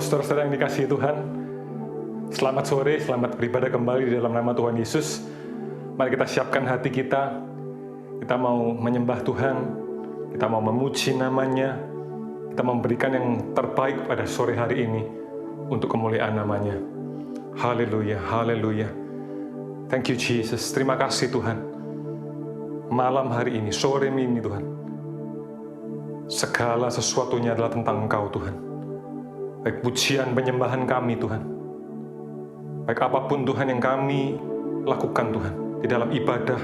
saudara-saudara yang dikasihi Tuhan, selamat sore, selamat beribadah kembali di dalam nama Tuhan Yesus. Mari kita siapkan hati kita mau menyembah Tuhan, kita mau memuji namanya, kita memberikan yang terbaik pada sore hari ini untuk kemuliaan namanya. Haleluya, haleluya. Thank you Jesus, terima kasih Tuhan. Malam hari ini, sore ini Tuhan, segala sesuatunya adalah tentang Engkau Tuhan. Baik pujian penyembahan kami Tuhan, baik apapun Tuhan yang kami lakukan Tuhan di dalam ibadah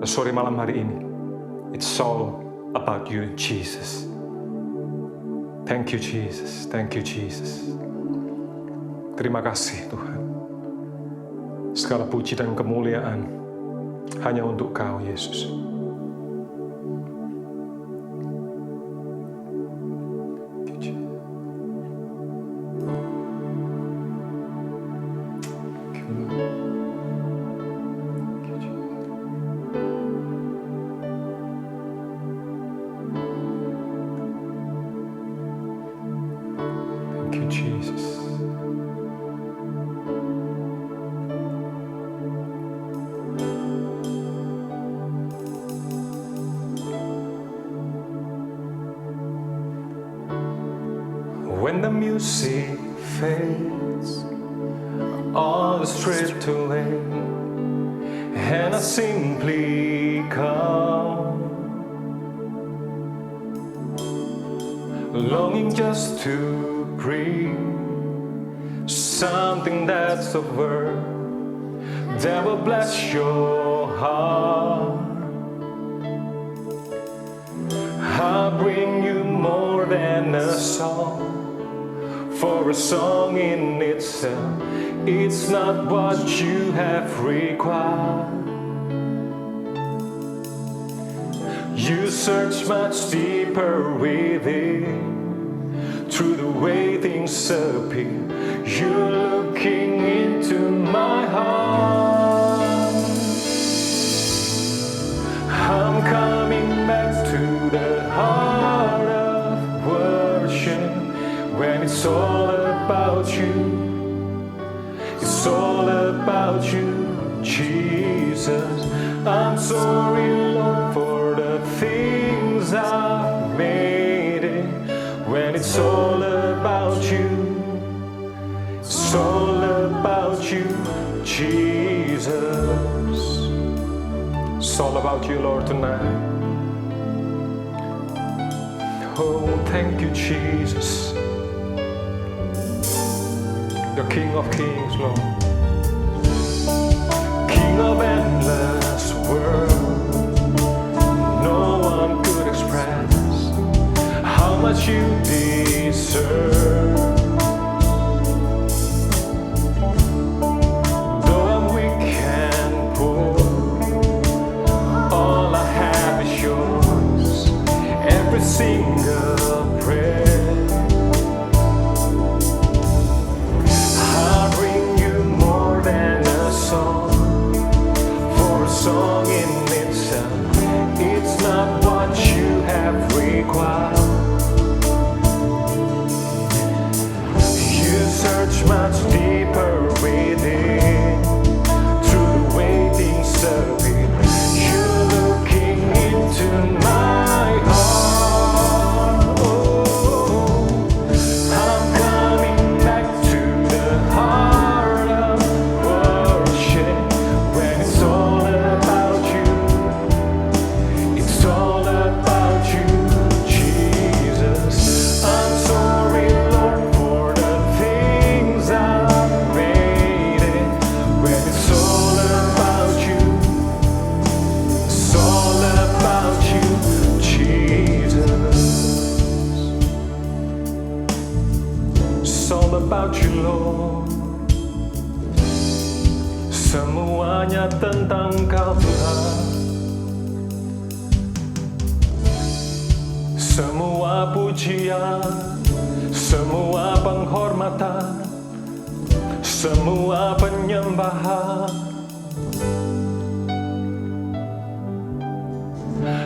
sore malam hari ini, it's all about you Jesus. Thank you Jesus, thank you Jesus. Terima kasih Tuhan. Segala puji dan kemuliaan hanya untuk Kau Yesus. When the music fades, all is stripped away, and I simply come, longing just to breathe something that's of worth that will bless your heart. I bring you more than a song. For a song in itself, it's not what you have required. You search much deeper within, through the way things appear. You're looking into my heart. I'm coming back to the heart of worship. When it's all about you, it's all about you, Jesus. I'm sorry, Lord, for the things I've made it. When it's all about you, it's all about you, Jesus. It's all about you, Lord, tonight. Oh, thank you, Jesus. The King of Kings, Lord. King of endless world. No one could express how much you deserve. Though I'm weak and poor, all I have is yours. Every single prayer. Song in itself, it's not what you have required. You search much deeper within, through the way things appear. You're looking into my heart. Oh, I'm coming back to the heart of worship. When it's all about you, Lord. Semuanya tentang Kau Tuhan. Semua pujian, semua penghormatan, semua penyembahan.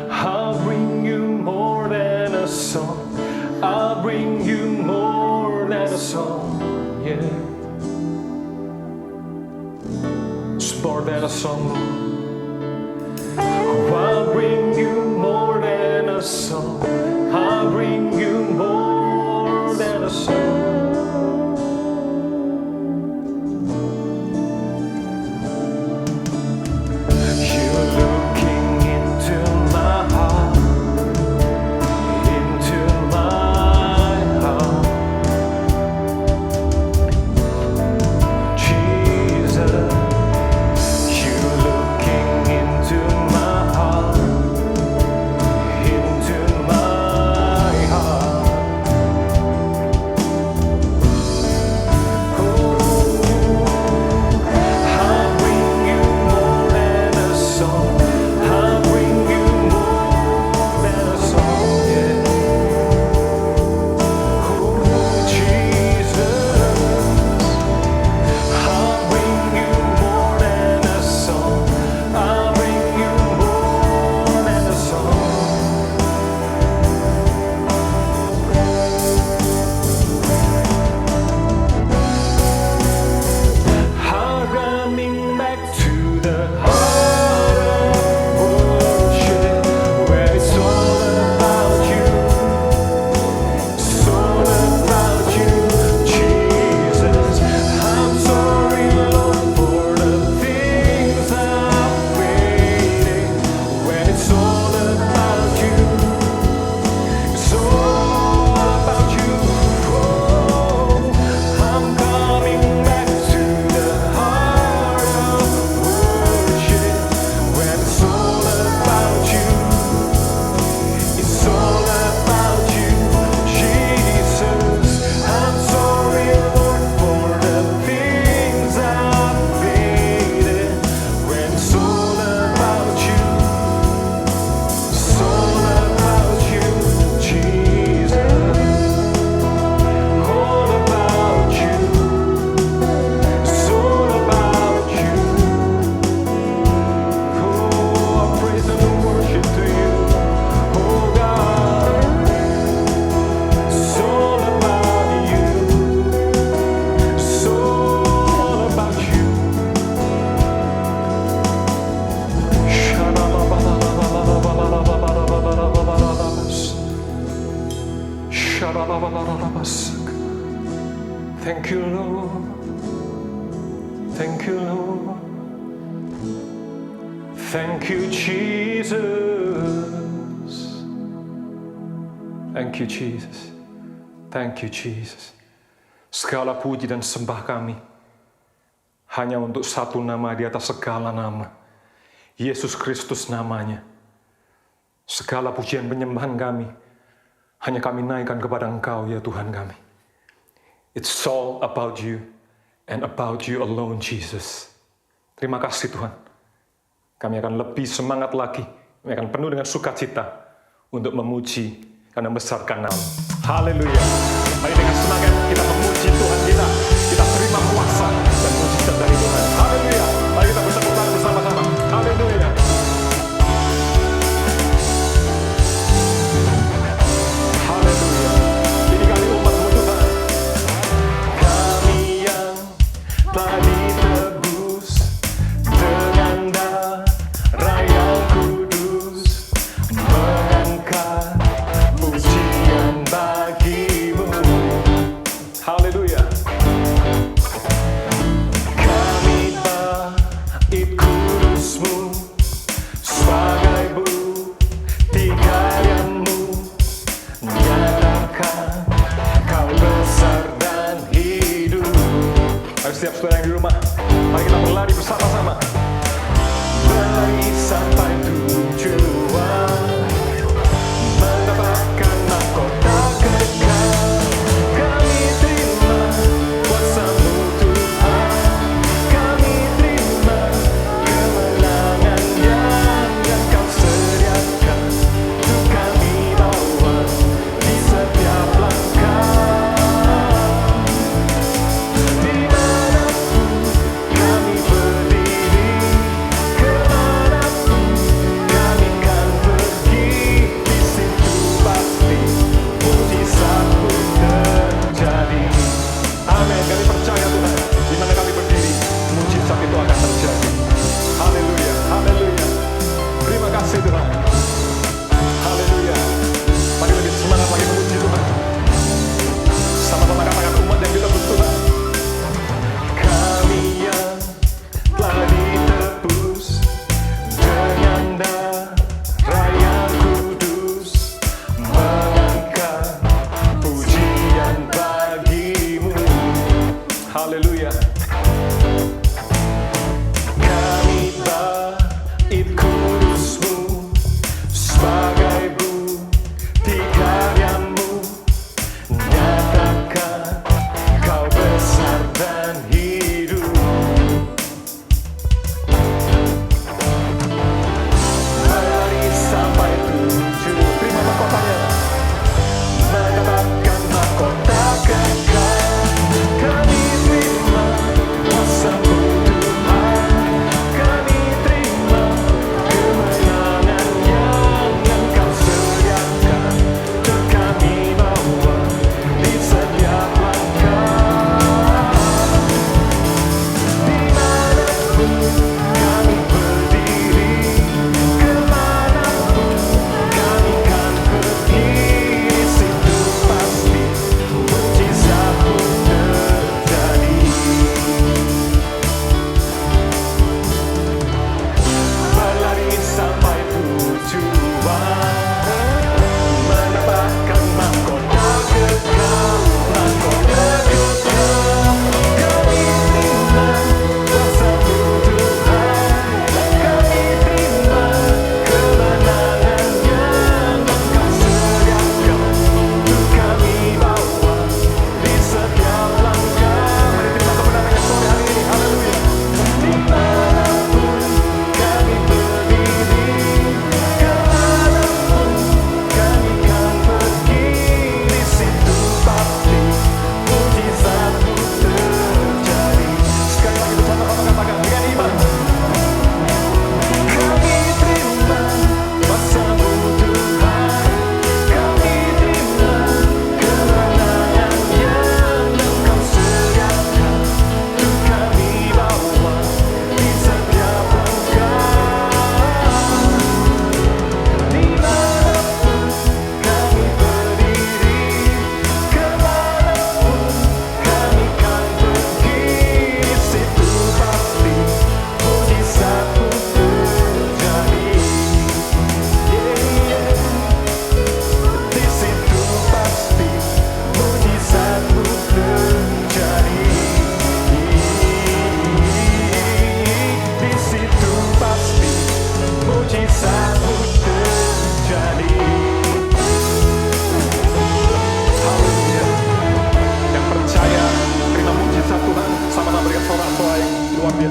I'll bring you more than a song. I'll bring you more than a song. more than a song, Lord. I'll bring you more than a song. I'll bring you more than a song. You're looking into my heart, into my heart. Jesus, you're looking into my heart, into my heart. I'll bring you more than a song. I'll bring you more than a song, yeah. Jesus, I'll bring you more than a song. I'll bring you more than a song. I'm running back to the heart of worship, where it's all about you. It's all about you, Jesus. I'm sorry, Lord, for the things I've waited. When it's all about you, it's all about you. Oh, I'm coming back to the heart of worship, when it's all about you. It's all about you, Jesus. I'm sorry, Lord, for the things I've faded. When it's all about you, it's all about you, Jesus. All about you, it's all about you. Oh, I praise and worship to you, oh God. It's all about you. It's all about you. Thank you, Lord. Thank you, Lord. Thank you, Jesus. Thank you, Jesus. Thank you, Jesus. Segala puji dan sembah kami hanya untuk satu nama di atas segala nama. Yesus Kristus namanya. Segala pujian penyembahan kami hanya kami naikkan kepada Engkau, ya Tuhan kami. It's all about you and about you alone, Jesus. Terima kasih Tuhan. Kami akan lebih semangat lagi. Kami akan penuh dengan sukacita untuk memuji dan membesarkan nama. Haleluya. Mari dengan semangat kita memuji Tuhan kita. Kita terima kuasa dan mujizat dari Tuhan. Haleluya. Mari kita bertepuk tangan bersama-sama. Haleluya. Haleluya. Ini kali umat-Mu Tuhan. Kami yang telah ditebus dengan darah yang kudus, mengangkat pujian bagi-Mu. Haleluya. Kami bait kudus-Mu sebagai bukti karya-Mu, nyatakan Kau besar dan hidup. Ayo setiap saudara yang di rumah, mari kita berlari bersama-sama. Berlari sampai tujuan, mendapatkan mahkota kekal. Kami terima kuasa-Mu Tuhan, kami terima kemenangan yang Kau sediakan. Untuk kami bawa di setiap langkah. Dimanapun kami berdiri, kemanapun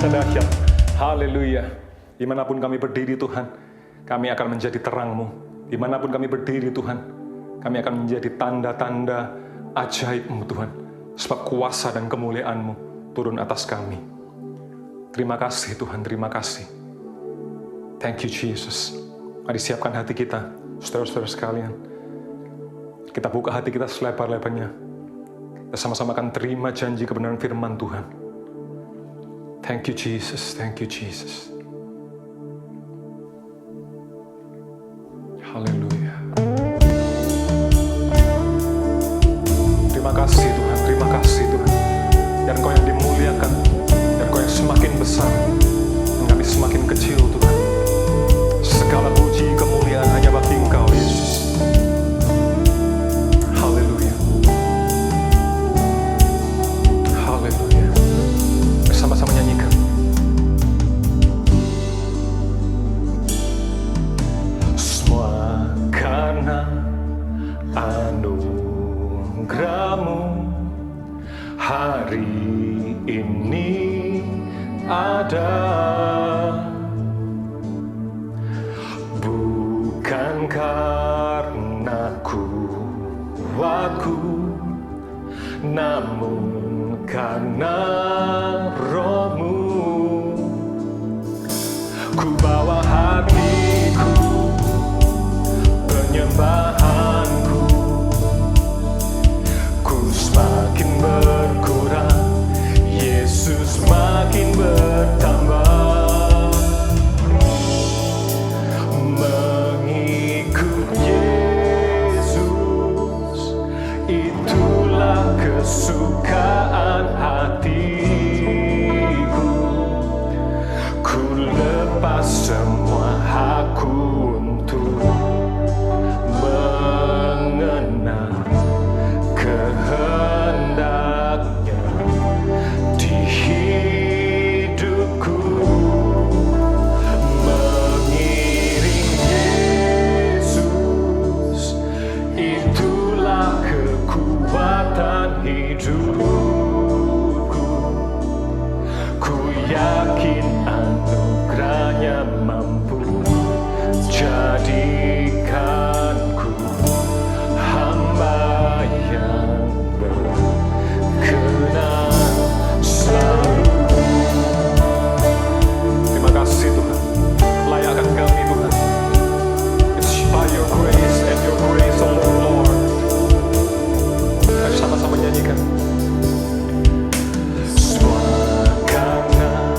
begitu dahsyat. Haleluya. Dimanapun kami berdiri Tuhan, kami akan menjadi terang-Mu. Dimanapun kami berdiri Tuhan, kami akan menjadi tanda-tanda ajaib-Mu Tuhan. Sebab kuasa dan kemuliaan-Mu turun atas kami. Terima kasih Tuhan, terima kasih. Thank you Jesus. Mari siapkan hati kita, saudara-saudara sekalian. Kita buka hati kita selebar-lebarnya. Kita sama-sama akan terima janji kebenaran firman Tuhan. Thank you Jesus, thank you Jesus. Haleluya. Terima kasih Tuhan, terima kasih Tuhan. Biar Engkau yang dimuliakan, biar Engkau yang semakin besar, dan kami semakin kecil Tuhan. Segala puji kemuliaan hanya bagi Engkau Yesus. Haleluya. Haleluya. Bersama-sama nyanyikan. Semua karena anugerah-Mu hari ini ada. Bukan karena kuatku, namun karena Roh-Mu. Ku bawa hatiku, penyembahanku, ku semakin berkurang, Yesus makin bertambah. Mengikut Yesus, itulah kesukaan hatiku. Ku lepas semua hakku untuk mengenal kehendaknya di hidupku. Mengiring Yesus, itulah kekuatan hidupku. Ku yakin anugerahnya mampu jadikanku hamba yang berkenan selalu. Terima kasih Tuhan, layakkan kami Tuhan. It's by your grace and your grace alone Lord. Mari sama-sama nyanyikan. Semua karena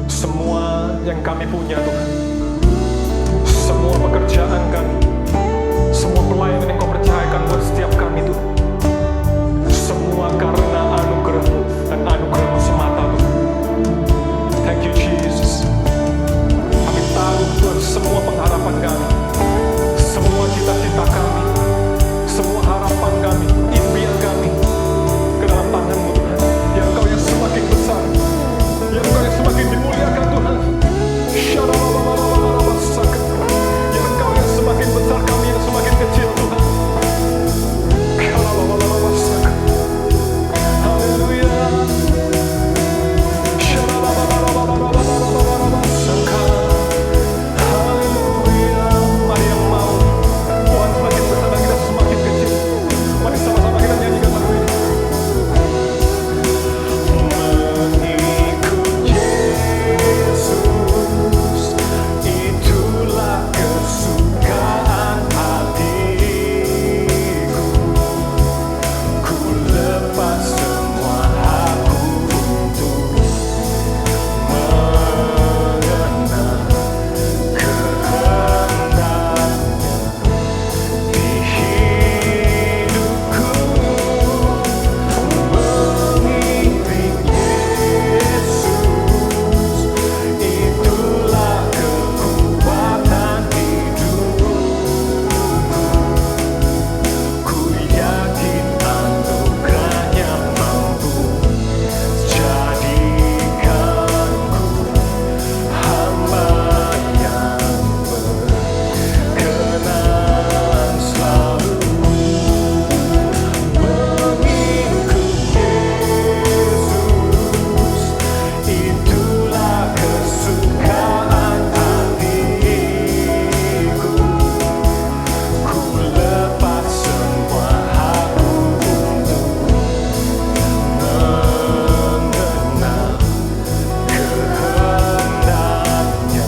Semua yang kami punya Tuhan, semua pekerjaan kami, semua pelayanan yang Kau percayakan buat setiap kami Tuhan, semua karena anugerah-Mu dan anugerah-Mu semata Tuhan. Thank you Jesus. Kami taruh Tuhan semua pengharapan kami, semua cita-cita kami, semua harapan kami, impian kami ke dalam tangan-Mu Tuhan. Biar Engkau yang semakin besar, biar Engkau yang semakin dimuliakan Tuhan. Biar Engkau yang semakin besar, kami yang semakin kecil Tuhan. Haleluya. Haleluya. Mari yang mau Tuhan semakin besar dan kita semakin kecil. Mari sama-sama kita nyanyikan lagu ini. Mengikut Yesus, itulah kesukaan hatiku. Ku lepas semua aku untuk mengenal kehendaknya di hidupku. Mengiring Yesus, itulah kekuatan hidupku. Ku yakin anugerahnya mampu jadikanku hamba yang berkenan selalu. Mengikut Yesus, itulah kesukaan hatiku. Ku lepas semua aku untuk mengenal kehendaknya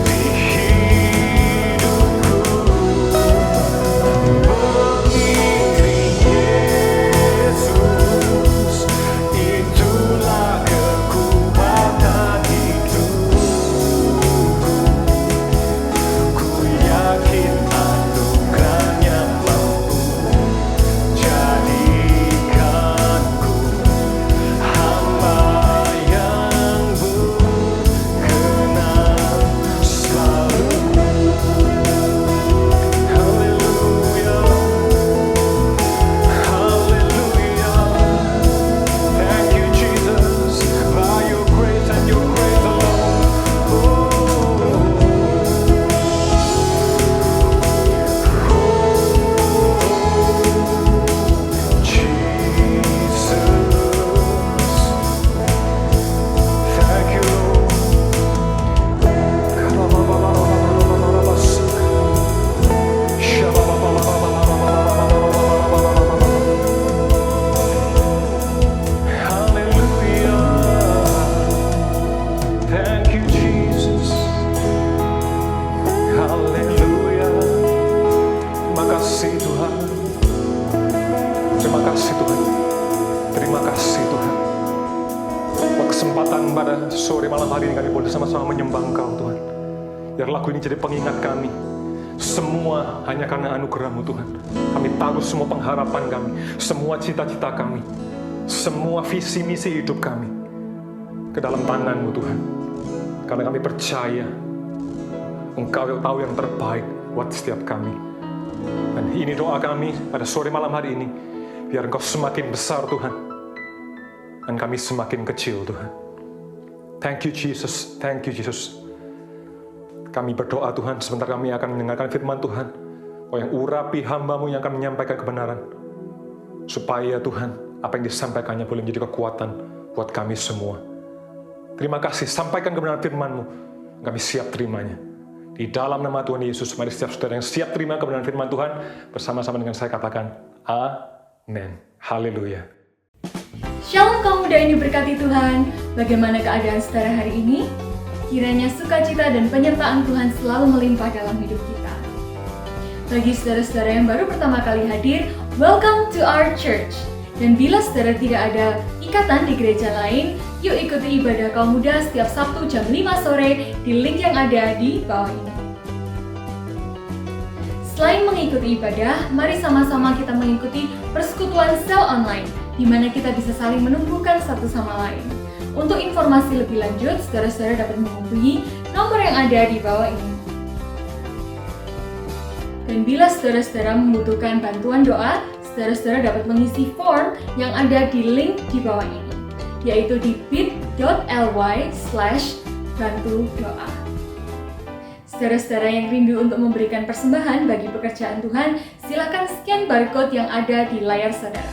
di hidupku. Mengiring Yesus, itulah kekuatan hidupku. Ku yakin anugerahnya mampu jadikanku hamba yang berkenan selalu. Haleluya, haleluya. Thank you Jesus, by your grace and your grace alone. Jesus, thank you Hallelujah. Thank you Jesus. Hallelujah. Terima kasih Tuhan. Terima kasih Tuhan. Terima kasih Tuhan. Buat kesempatan pada sore malam hari ini kami boleh sama-sama menyembah Engkau Tuhan. Biar lagu ini jadi pengingat kami. Semua hanya karena anugerah-Mu Tuhan. Kami taruh semua pengharapan kami, semua cita-cita kami, semua visi misi hidup kami ke dalam tangan-Mu Tuhan. Karena kami percaya Engkau yang tahu yang terbaik buat setiap kami. Dan ini doa kami pada sore malam hari ini. Biar Engkau semakin besar Tuhan, dan kami semakin kecil Tuhan. Thank you Jesus, thank you Jesus. Kami berdoa Tuhan, sebentar kami akan mendengarkan firman Tuhan. Kau yang urapi hamba-Mu yang akan menyampaikan kebenaran. Supaya Tuhan, apa yang disampaikannya boleh menjadi kekuatan buat kami semua. Terima kasih, sampaikan kebenaran firman-Mu. Kami siap terimanya. Di dalam nama Tuhan Yesus, mari setiap saudara yang siap terima kebenaran firman Tuhan, bersama-sama dengan saya katakan, Amin. Haleluya. Shalom kaum muda yang diberkati Tuhan. Bagaimana keadaan saudara hari ini? Kiranya sukacita dan penyertaan Tuhan selalu melimpah dalam hidup kita. Bagi saudara-saudara yang baru pertama kali hadir, welcome to our church. Dan bila saudara tidak ada ikatan di gereja lain, yuk ikuti ibadah kaum muda setiap Sabtu jam 5 sore di link yang ada di bawah ini. Selain mengikuti ibadah, mari sama-sama kita mengikuti persekutuan sel online, di mana kita bisa saling menumbuhkan satu sama lain. Untuk informasi lebih lanjut, saudara-saudara dapat menghubungi nomor yang ada di bawah ini. Dan bila saudara-saudara membutuhkan bantuan doa, saudara-saudara dapat mengisi form yang ada di link di bawah ini, yaitu di bit.ly/bantu-doa. Saudara-saudara yang rindu untuk memberikan persembahan bagi pekerjaan Tuhan, silakan scan barcode yang ada di layar saudara.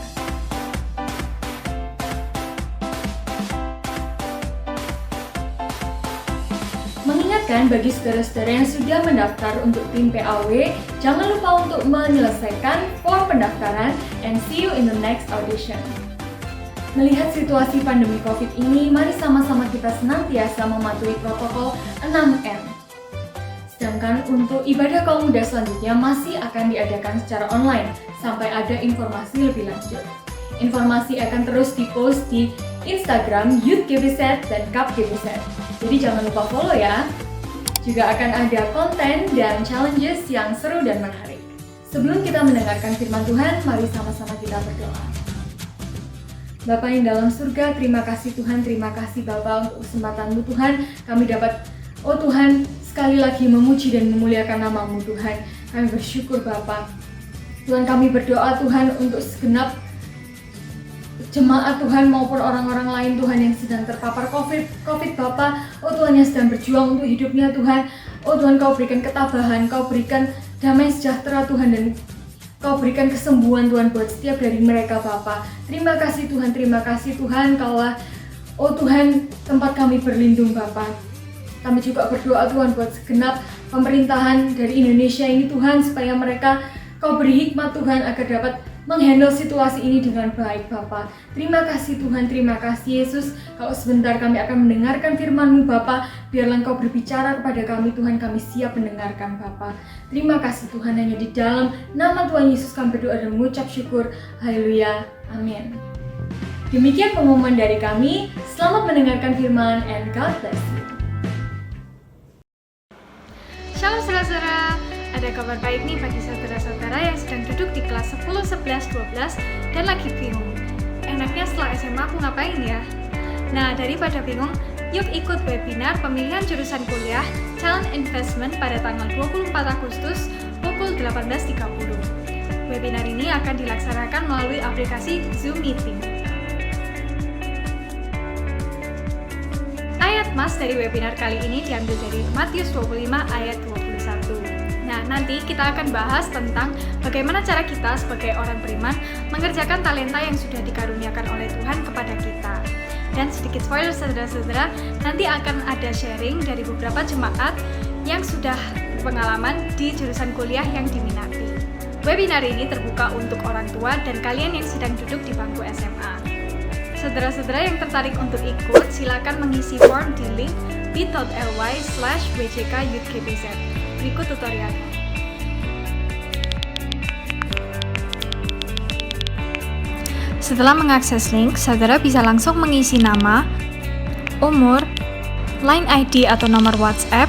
Mengingatkan bagi saudara-saudara yang sudah mendaftar untuk tim PAW, jangan lupa untuk menyelesaikan form pendaftaran and see you in the next audition. Melihat situasi pandemi COVID ini, mari sama-sama kita senantiasa mematuhi protokol 6M. Sedangkan untuk ibadah kaum muda selanjutnya masih akan diadakan secara online sampai ada informasi lebih lanjut. Informasi akan terus dipost di Instagram Youth GBZ dan Cup GBZ. Jadi jangan lupa follow ya. Juga akan ada konten dan challenges yang seru dan menarik. Sebelum kita mendengarkan firman Tuhan, mari sama-sama kita berdoa. Bapa yang dalam surga, terima kasih Tuhan, terima kasih Bapa untuk kesempatan-Mu Tuhan. Kami dapat, oh Tuhan, sekali lagi memuji dan memuliakan nama-Mu Tuhan. Kami bersyukur Bapa. Tuhan, kami berdoa Tuhan untuk segenap jemaat Tuhan maupun orang-orang lain Tuhan yang sedang terpapar COVID Bapa. Oh Tuhan, yang sedang berjuang untuk hidupnya Tuhan. Oh Tuhan, Kau berikan ketabahan, Kau berikan damai sejahtera Tuhan, dan Kau berikan kesembuhan Tuhan buat setiap dari mereka Bapa. Terima kasih Tuhan, Kaulah, oh Tuhan, tempat kami berlindung Bapa. Kami juga berdoa Tuhan buat segenap pemerintahan dari Indonesia ini Tuhan, supaya mereka Kau beri hikmat Tuhan agar dapat menghandle situasi ini dengan baik Bapa. Terima kasih Tuhan, terima kasih Yesus. Kalau sebentar kami akan mendengarkan firman-Mu Bapa, biarlah Engkau berbicara kepada kami Tuhan, kami siap mendengarkan Bapa. Terima kasih Tuhan, hanya di dalam nama Tuhan Yesus kami berdoa dan mengucap syukur. Haleluya, amin. Demikian pengumuman dari kami. Selamat mendengarkan firman and God bless you. Shalom saudara-saudara, ada kabar baik nih bagi saudara-saudara yang sedang duduk di kelas 10, 11, 12 dan lagi bingung. Enaknya setelah SMA aku ngapain ya? Nah, daripada bingung, yuk ikut webinar pemilihan jurusan kuliah Talent Investment pada tanggal 24 Agustus pukul 18.30. Webinar ini akan dilaksanakan melalui aplikasi Zoom Meeting. Ayat mas dari webinar kali ini diambil dari Matius 25 ayat 21. Nah, nanti kita akan bahas tentang bagaimana cara kita sebagai orang beriman mengerjakan talenta yang sudah dikaruniakan oleh Tuhan kepada kita. Dan sedikit spoiler saudara-saudara, nanti akan ada sharing dari beberapa jemaat yang sudah berpengalaman di jurusan kuliah yang diminati. Webinar ini terbuka untuk orang tua dan kalian yang sedang duduk di bangku SMA. Saudara-saudara yang tertarik untuk ikut, silakan mengisi form di link bit.ly/wjkyouthgbz. Berikut tutorialnya. Setelah mengakses link, saudara bisa langsung mengisi nama, umur, line ID atau nomor WhatsApp,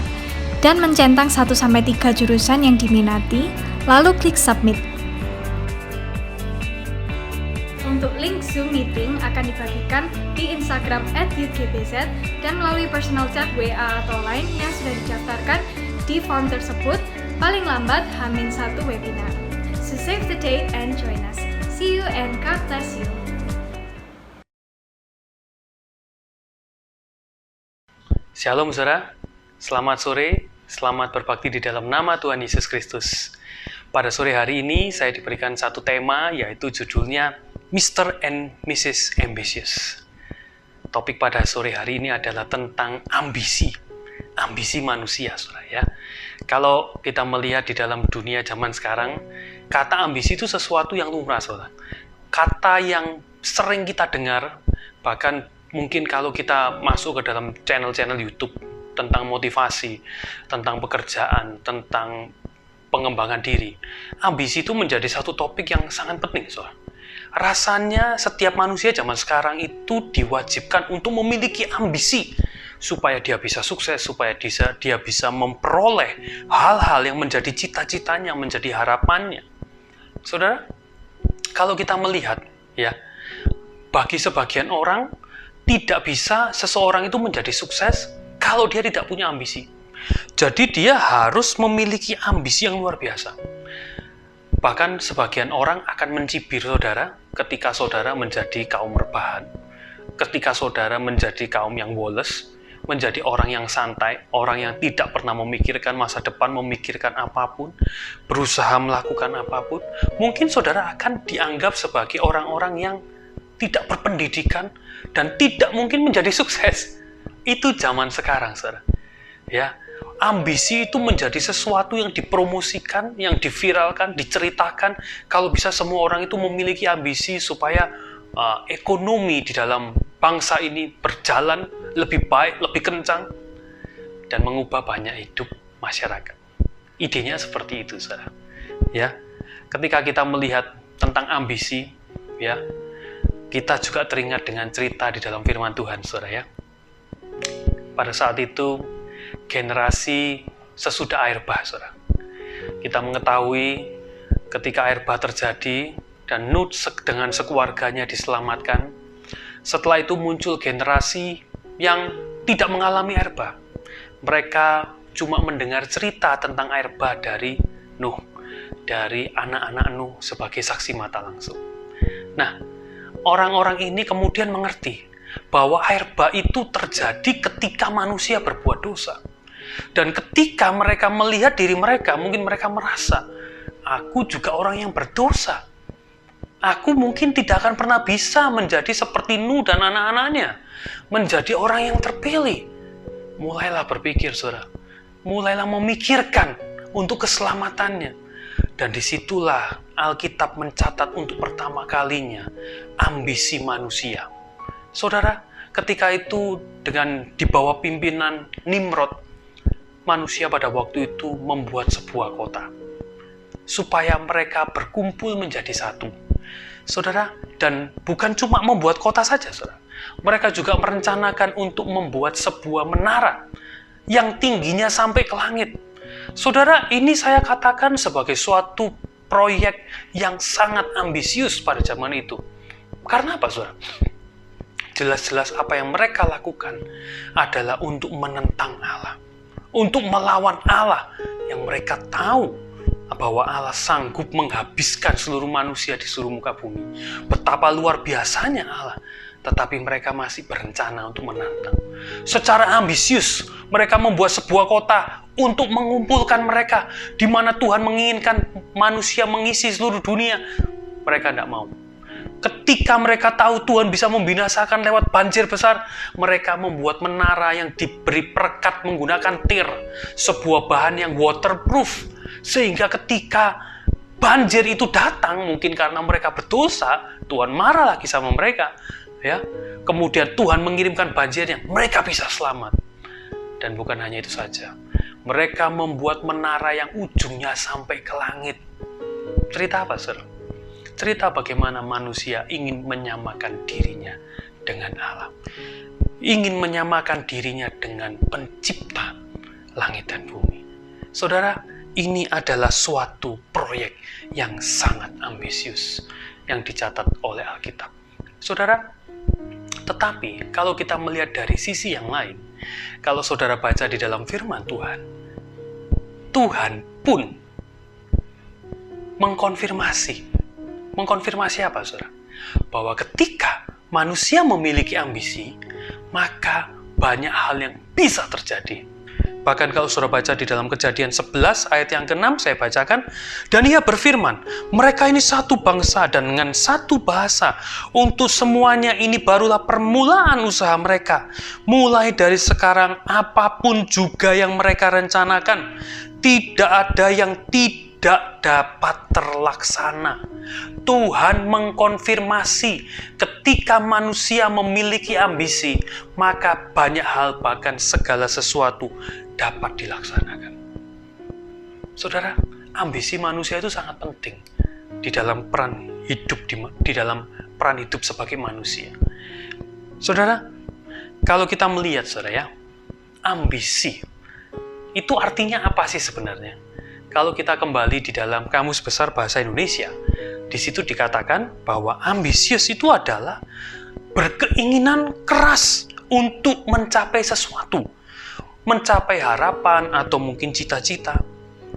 dan mencentang 1-3 jurusan yang diminati, lalu klik submit. Untuk link Zoom Meeting akan dibagikan di Instagram @youthgbz dan melalui personal chat WA atau Line yang sudah didaftarkan di form tersebut paling lambat H-1 webinar. So save the date and join us. See you and God bless you. Shalom saudara, selamat sore, selamat berbakti di dalam nama Tuhan Yesus Kristus. Pada sore hari ini saya diberikan satu tema, yaitu judulnya Mr. and Mrs. Ambitious. Topik pada sore hari ini adalah tentang ambisi manusia, saudara ya. Kalau kita melihat di dalam dunia zaman sekarang, kata ambisi itu sesuatu yang lumrah, saudara. Kata yang sering kita dengar, bahkan mungkin kalau kita masuk ke dalam channel-channel YouTube tentang motivasi, tentang pekerjaan, tentang pengembangan diri. Ambisi itu menjadi satu topik yang sangat penting, saudara. Rasanya setiap manusia zaman sekarang itu diwajibkan untuk memiliki ambisi supaya dia bisa sukses, supaya dia bisa memperoleh hal-hal yang menjadi cita-citanya, menjadi harapannya. Saudara, kalau kita melihat, ya, bagi sebagian orang tidak bisa seseorang itu menjadi sukses kalau dia tidak punya ambisi. Jadi dia harus memiliki ambisi yang luar biasa. Bahkan sebagian orang akan mencibir saudara ketika saudara menjadi kaum rebahan, ketika saudara menjadi kaum yang woles, menjadi orang yang santai, orang yang tidak pernah memikirkan masa depan, memikirkan apapun, berusaha melakukan apapun. Mungkin saudara akan dianggap sebagai orang-orang yang tidak berpendidikan dan tidak mungkin menjadi sukses. Itu zaman sekarang, saudara. Ya, ambisi itu menjadi sesuatu yang dipromosikan, yang diviralkan, diceritakan. Kalau bisa semua orang itu memiliki ambisi supaya ekonomi di dalam bangsa ini berjalan lebih baik, lebih kencang, dan mengubah banyak hidup masyarakat. Idenya seperti itu, saudara. Ya, ketika kita melihat tentang ambisi, ya, kita juga teringat dengan cerita di dalam firman Tuhan, saudara, ya. Pada saat itu, generasi sesudah air bah, saudara. Kita mengetahui ketika air bah terjadi dan Nuh dengan sekeluarganya diselamatkan. Setelah itu muncul generasi yang tidak mengalami air bah. Mereka cuma mendengar cerita tentang air bah dari Nuh, dari anak-anak Nuh sebagai saksi mata langsung. Nah, orang-orang ini kemudian mengerti bahwa air bah itu terjadi ketika manusia berbuat dosa. Dan ketika mereka melihat diri mereka, mungkin mereka merasa, aku juga orang yang berdosa. Aku mungkin tidak akan pernah bisa menjadi seperti Nuh dan anak-anaknya, menjadi orang yang terpilih. Mulailah berpikir, saudara. Mulailah memikirkan untuk keselamatannya. Dan disitulah Alkitab mencatat untuk pertama kalinya ambisi manusia. Saudara, ketika itu dengan di bawah pimpinan Nimrod, manusia pada waktu itu membuat sebuah kota supaya mereka berkumpul menjadi satu. Saudara, dan bukan cuma membuat kota saja, saudara. Mereka juga merencanakan untuk membuat sebuah menara yang tingginya sampai ke langit. Saudara, ini saya katakan sebagai suatu proyek yang sangat ambisius pada zaman itu. Karena apa, saudara? Jelas-jelas apa yang mereka lakukan adalah untuk menentang Allah, untuk melawan Allah yang mereka tahu bahwa Allah sanggup menghabiskan seluruh manusia di seluruh muka bumi. Betapa luar biasanya Allah, tetapi mereka masih berencana untuk menantang. Secara ambisius, mereka membuat sebuah kota untuk mengumpulkan mereka, di mana Tuhan menginginkan manusia mengisi seluruh dunia. Mereka tidak mau. Ketika mereka tahu Tuhan bisa membinasakan lewat banjir besar, mereka membuat menara yang diberi perekat menggunakan tir, sebuah bahan yang waterproof, sehingga ketika banjir itu datang, mungkin karena mereka berdosa, Tuhan marah lagi sama mereka, ya. Kemudian Tuhan mengirimkan banjirnya, mereka bisa selamat. Dan bukan hanya itu saja, mereka membuat menara yang ujungnya sampai ke langit. Cerita apa, saudara? Cerita bagaimana manusia ingin menyamakan dirinya dengan Allah. Ingin menyamakan dirinya dengan pencipta langit dan bumi. Saudara, ini adalah suatu proyek yang sangat ambisius yang dicatat oleh Alkitab. Saudara, tetapi kalau kita melihat dari sisi yang lain, kalau saudara baca di dalam firman Tuhan, Tuhan pun mengkonfirmasi apa, saudara? Bahwa ketika manusia memiliki ambisi, maka banyak hal yang bisa terjadi. Bahkan kalau saudara baca di dalam Kejadian 11 ayat yang ke-6, saya bacakan, dan ia berfirman, mereka ini satu bangsa dan dengan satu bahasa. Untuk semuanya ini barulah permulaan usaha mereka. Mulai dari sekarang, apapun juga yang mereka rencanakan, tidak ada yang tidak dapat terlaksana. Tuhan mengkonfirmasi ketika manusia memiliki ambisi, maka banyak hal, bahkan segala sesuatu dapat dilaksanakan. Saudara, ambisi manusia itu sangat penting. di dalam peran hidup sebagai manusia. Saudara, kalau kita melihat saudara ya, ambisi itu artinya apa sih sebenarnya? Kalau kita kembali di dalam Kamus Besar Bahasa Indonesia, di situ dikatakan bahwa ambisius itu adalah berkeinginan keras untuk mencapai sesuatu, mencapai harapan atau mungkin cita-cita.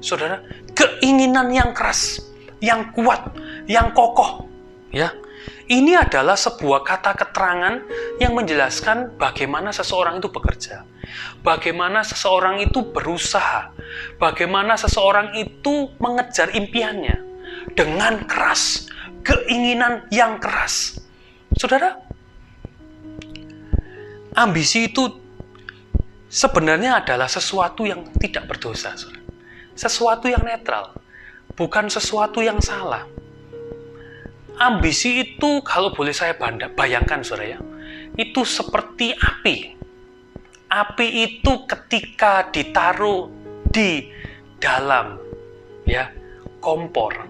Saudara, keinginan yang keras, yang kuat, yang kokoh, ya. Ini adalah sebuah kata keterangan yang menjelaskan bagaimana seseorang itu bekerja, bagaimana seseorang itu berusaha, bagaimana seseorang itu mengejar impiannya dengan keras, keinginan yang keras. Saudara, ambisi itu sebenarnya adalah sesuatu yang tidak berdosa, saudara. Sesuatu yang netral, bukan sesuatu yang salah. Ambisi itu kalau boleh saya bayangkan saudara ya, itu seperti api. Api itu ketika ditaruh di dalam ya kompor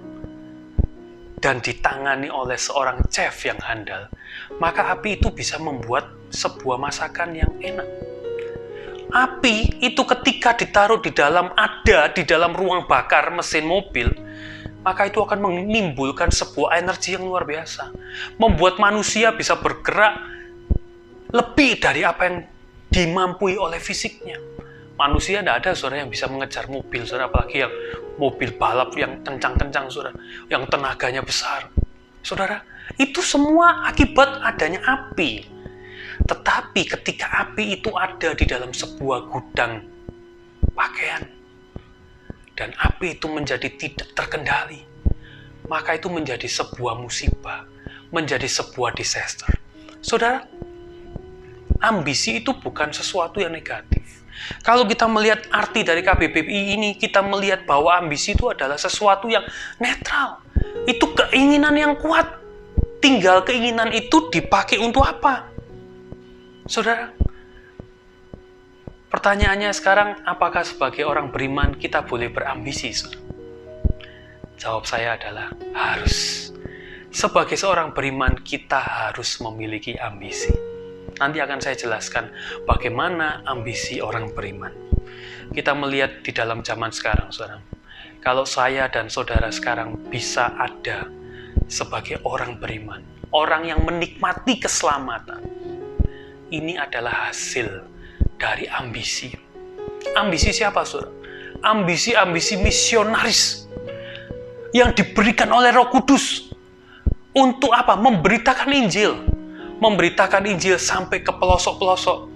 dan ditangani oleh seorang chef yang handal, maka api itu bisa membuat sebuah masakan yang enak. Api itu ketika ditaruh di dalam ruang bakar mesin mobil, maka itu akan menimbulkan sebuah energi yang luar biasa. Membuat manusia bisa bergerak lebih dari apa yang dimampui oleh fisiknya. Manusia tidak ada saudara yang bisa mengejar mobil, saudara, apalagi yang mobil balap yang kencang-kencang, saudara, yang tenaganya besar. Saudara, itu semua akibat adanya api. Tetapi ketika api itu ada di dalam sebuah gudang pakaian, dan api itu menjadi tidak terkendali, maka itu menjadi sebuah musibah, menjadi sebuah disaster. Saudara, ambisi itu bukan sesuatu yang negatif. Kalau kita melihat arti dari KBBI ini, kita melihat bahwa ambisi itu adalah sesuatu yang netral. Itu keinginan yang kuat. Tinggal keinginan itu dipakai untuk apa? Saudara, pertanyaannya sekarang, apakah sebagai orang beriman kita boleh berambisi? Jawab saya adalah harus. Sebagai seorang beriman kita harus memiliki ambisi. Nanti akan saya jelaskan bagaimana ambisi orang beriman. Kita melihat di dalam zaman sekarang, saudara. Kalau saya dan saudara sekarang bisa ada sebagai orang beriman, orang yang menikmati keselamatan, ini adalah hasil dari ambisi. Ambisi siapa, saudara? Ambisi misionaris yang diberikan oleh Roh Kudus. Untuk apa? Memberitakan Injil. Memberitakan Injil sampai ke pelosok-pelosok.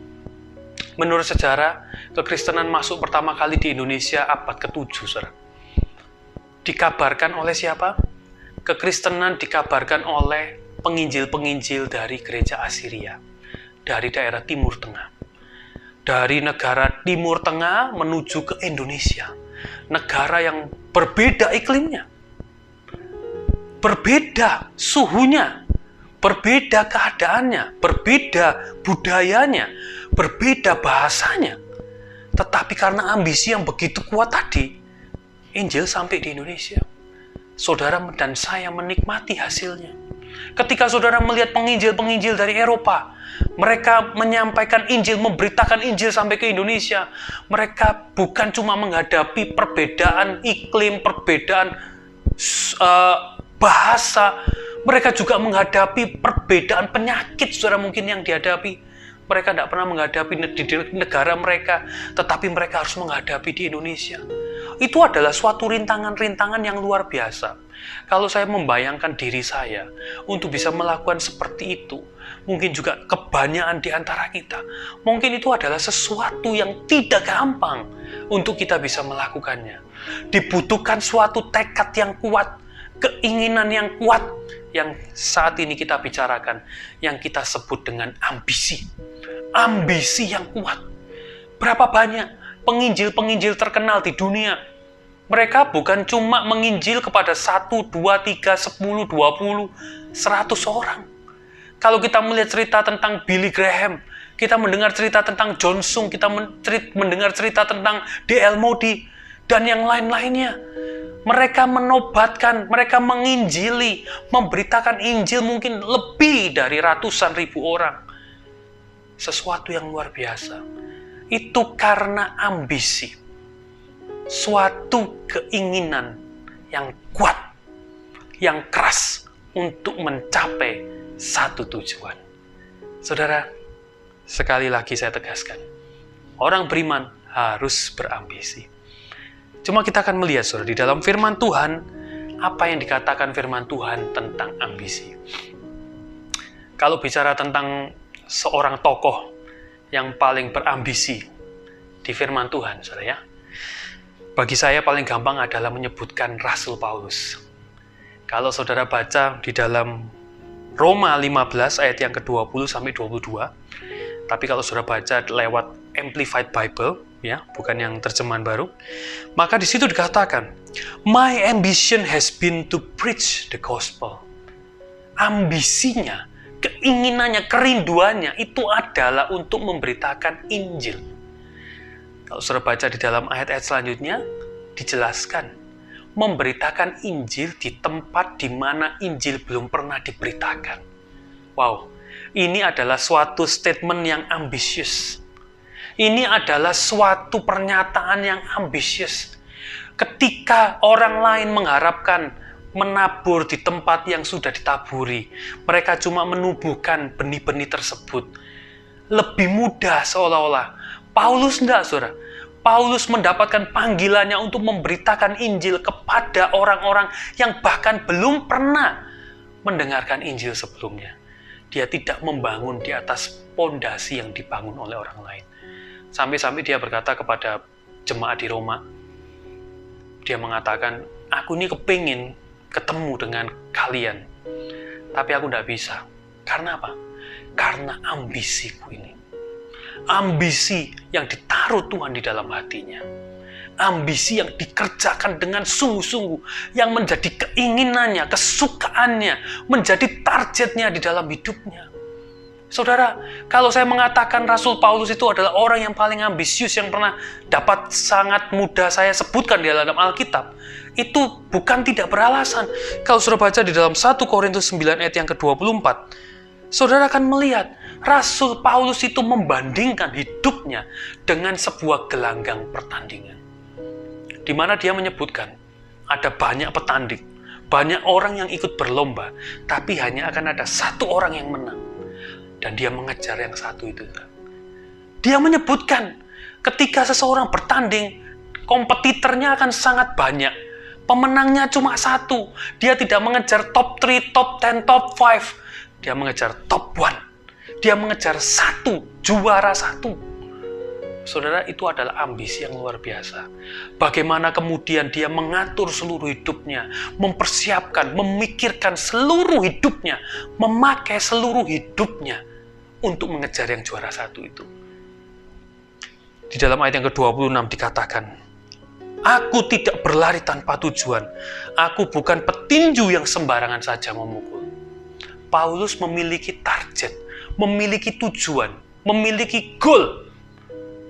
Menurut sejarah, kekristenan masuk pertama kali di Indonesia abad ke-7, saudara. Dikabarkan oleh siapa? Kekristenan dikabarkan oleh penginjil-penginjil dari gereja Asiria, dari daerah Timur Tengah. Dari negara Timur Tengah menuju ke Indonesia. Negara yang berbeda iklimnya. Berbeda suhunya. Berbeda keadaannya. Berbeda budayanya. Berbeda bahasanya. Tetapi karena ambisi yang begitu kuat tadi, Injil sampai di Indonesia. Saudara dan saya menikmati hasilnya. Ketika saudara melihat penginjil-penginjil dari Eropa, mereka menyampaikan Injil, memberitakan Injil sampai ke Indonesia. Mereka bukan cuma menghadapi perbedaan iklim, perbedaan bahasa. Mereka juga menghadapi perbedaan penyakit, saudara, mungkin yang dihadapi. Mereka tidak pernah menghadapi di negara mereka, tetapi mereka harus menghadapi di Indonesia. Itu adalah suatu rintangan-rintangan yang luar biasa. Kalau saya membayangkan diri saya untuk bisa melakukan seperti itu, mungkin juga kebanyakan di antara kita, mungkin itu adalah sesuatu yang tidak gampang untuk kita bisa melakukannya. Dibutuhkan suatu tekad yang kuat, keinginan yang kuat, yang saat ini kita bicarakan, yang kita sebut dengan ambisi. Ambisi yang kuat. Berapa banyak penginjil-penginjil terkenal di dunia? Mereka bukan cuma menginjil kepada 1, 2, 3, 10, 20, 100 orang. Kalau kita melihat cerita tentang Billy Graham, kita mendengar cerita tentang John Sung, kita mendengar cerita tentang D.L. Moody, dan yang lain-lainnya. Mereka menobatkan, mereka menginjili, memberitakan Injil mungkin lebih dari ratusan ribu orang. Sesuatu yang luar biasa. Itu karena ambisi. Suatu keinginan yang kuat, yang keras untuk mencapai satu tujuan. Saudara, sekali lagi saya tegaskan, orang beriman harus berambisi. Cuma kita akan melihat, saudara, di dalam firman Tuhan, apa yang dikatakan firman Tuhan tentang ambisi. Kalau bicara tentang seorang tokoh yang paling berambisi di firman Tuhan, saudara ya, bagi saya paling gampang adalah menyebutkan Rasul Paulus. Kalau saudara baca di dalam Roma 15 ayat yang ke-20 sampai 22, tapi kalau saudara baca lewat Amplified Bible, ya, bukan yang terjemahan baru, maka di situ dikatakan, my ambition has been to preach the gospel. Ambisinya, keinginannya, kerinduannya itu adalah untuk memberitakan Injil. Kalau saudara baca di dalam ayat-ayat selanjutnya, dijelaskan, memberitakan Injil di tempat di mana Injil belum pernah diberitakan. Wow, ini adalah suatu statement yang ambisius. Ini adalah suatu pernyataan yang ambisius. Ketika orang lain mengharapkan menabur di tempat yang sudah ditaburi, mereka cuma menubuhkan benih-benih tersebut. Lebih mudah seolah-olah. Paulus enggak, saudara. Paulus mendapatkan panggilannya untuk memberitakan Injil kepada orang-orang yang bahkan belum pernah mendengarkan Injil sebelumnya. Dia tidak membangun di atas pondasi yang dibangun oleh orang lain. Sampai-sampai dia berkata kepada jemaat di Roma, dia mengatakan, aku ini kepingin ketemu dengan kalian, tapi aku tidak bisa. Karena apa? Karena ambisiku ini. Ambisi yang ditaruh Tuhan di dalam hatinya. Ambisi yang dikerjakan dengan sungguh-sungguh, yang menjadi keinginannya, kesukaannya, menjadi targetnya di dalam hidupnya. Saudara, kalau saya mengatakan Rasul Paulus itu adalah orang yang paling ambisius yang pernah dapat sangat mudah saya sebutkan di dalam Alkitab, itu bukan tidak beralasan. Kalau saudara baca di dalam 1 Korintus 9 ayat yang ke-24, saudara akan melihat Rasul Paulus itu membandingkan hidupnya dengan sebuah gelanggang pertandingan. Di mana dia menyebutkan ada banyak petanding, banyak orang yang ikut berlomba, tapi hanya akan ada satu orang yang menang. Dan dia mengejar yang satu itu. Dia menyebutkan ketika seseorang bertanding, kompetitornya akan sangat banyak. Pemenangnya cuma satu. Dia tidak mengejar top 3, top 10, top 5. Dia mengejar top 1. Dia mengejar satu, juara satu. Saudara, itu adalah ambisi yang luar biasa. Bagaimana kemudian dia mengatur seluruh hidupnya, mempersiapkan, memikirkan seluruh hidupnya, memakai seluruh hidupnya untuk mengejar yang juara satu itu. Di dalam ayat yang ke-26 dikatakan, aku tidak berlari tanpa tujuan. Aku bukan petinju yang sembarangan saja memukul. Paulus memiliki target, memiliki tujuan, memiliki goal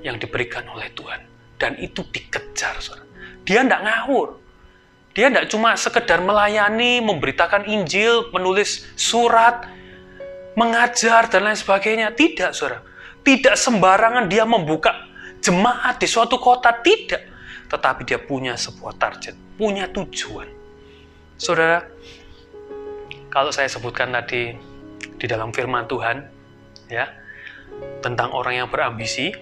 yang diberikan oleh Tuhan. Dan itu dikejar, saudara. Dia tidak ngawur. Dia tidak cuma sekedar melayani, memberitakan Injil, menulis surat, mengajar, dan lain sebagainya. Tidak, saudara. Tidak sembarangan dia membuka jemaat di suatu kota. Tidak. Tetapi dia punya sebuah target, punya tujuan. Saudara, kalau saya sebutkan tadi di dalam firman Tuhan, ya, tentang orang yang berambisi,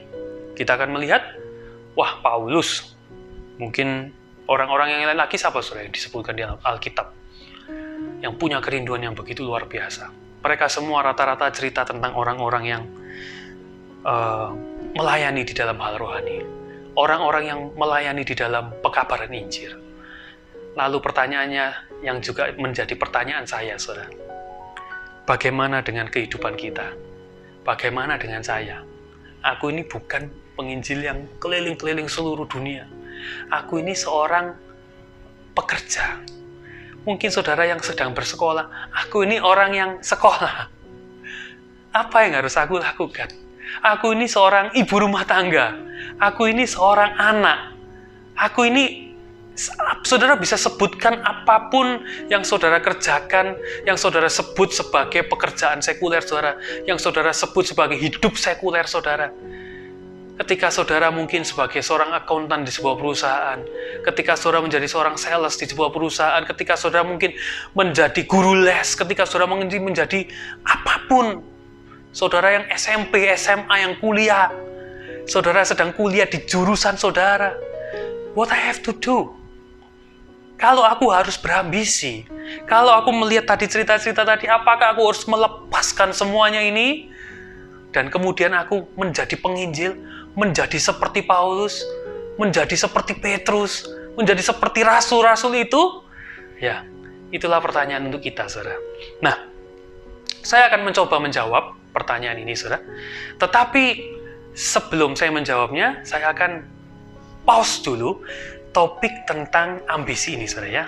kita akan melihat, wah, Paulus, mungkin orang-orang yang lain lagi siapa, saudara, yang disebutkan di dalam Alkitab, yang punya kerinduan yang begitu luar biasa. Mereka semua rata-rata cerita tentang orang-orang yang melayani di dalam hal rohani, orang-orang yang melayani di dalam pekabaran Injil. Lalu pertanyaannya yang juga menjadi pertanyaan saya, saudara, bagaimana dengan kehidupan kita? Bagaimana dengan saya? Aku ini bukan penginjil yang keliling-keliling seluruh dunia. Aku ini seorang pekerja. Mungkin saudara yang sedang bersekolah, aku ini orang yang sekolah. Apa yang harus aku lakukan? Aku ini seorang ibu rumah tangga. Aku ini seorang anak. Aku ini, saudara bisa sebutkan apapun yang saudara kerjakan, yang saudara sebut sebagai pekerjaan sekuler saudara, yang saudara sebut sebagai hidup sekuler saudara. Ketika saudara mungkin sebagai seorang akuntan di sebuah perusahaan, ketika saudara menjadi seorang sales di sebuah perusahaan, ketika saudara mungkin menjadi guru les, ketika saudara mungkin menjadi apapun, saudara yang SMP, SMA, yang kuliah, saudara sedang kuliah di jurusan saudara, what I have to do? Kalau aku harus berambisi, kalau aku melihat tadi cerita-cerita tadi, apakah aku harus melepaskan semuanya ini? Dan kemudian aku menjadi penginjil, menjadi seperti Paulus, menjadi seperti Petrus, menjadi seperti rasul-rasul itu? Ya, itulah pertanyaan untuk kita, saudara. Nah, saya akan mencoba menjawab pertanyaan ini, saudara. Tetapi sebelum saya menjawabnya, saya akan pause dulu topik tentang ambisi ini, saudara ya.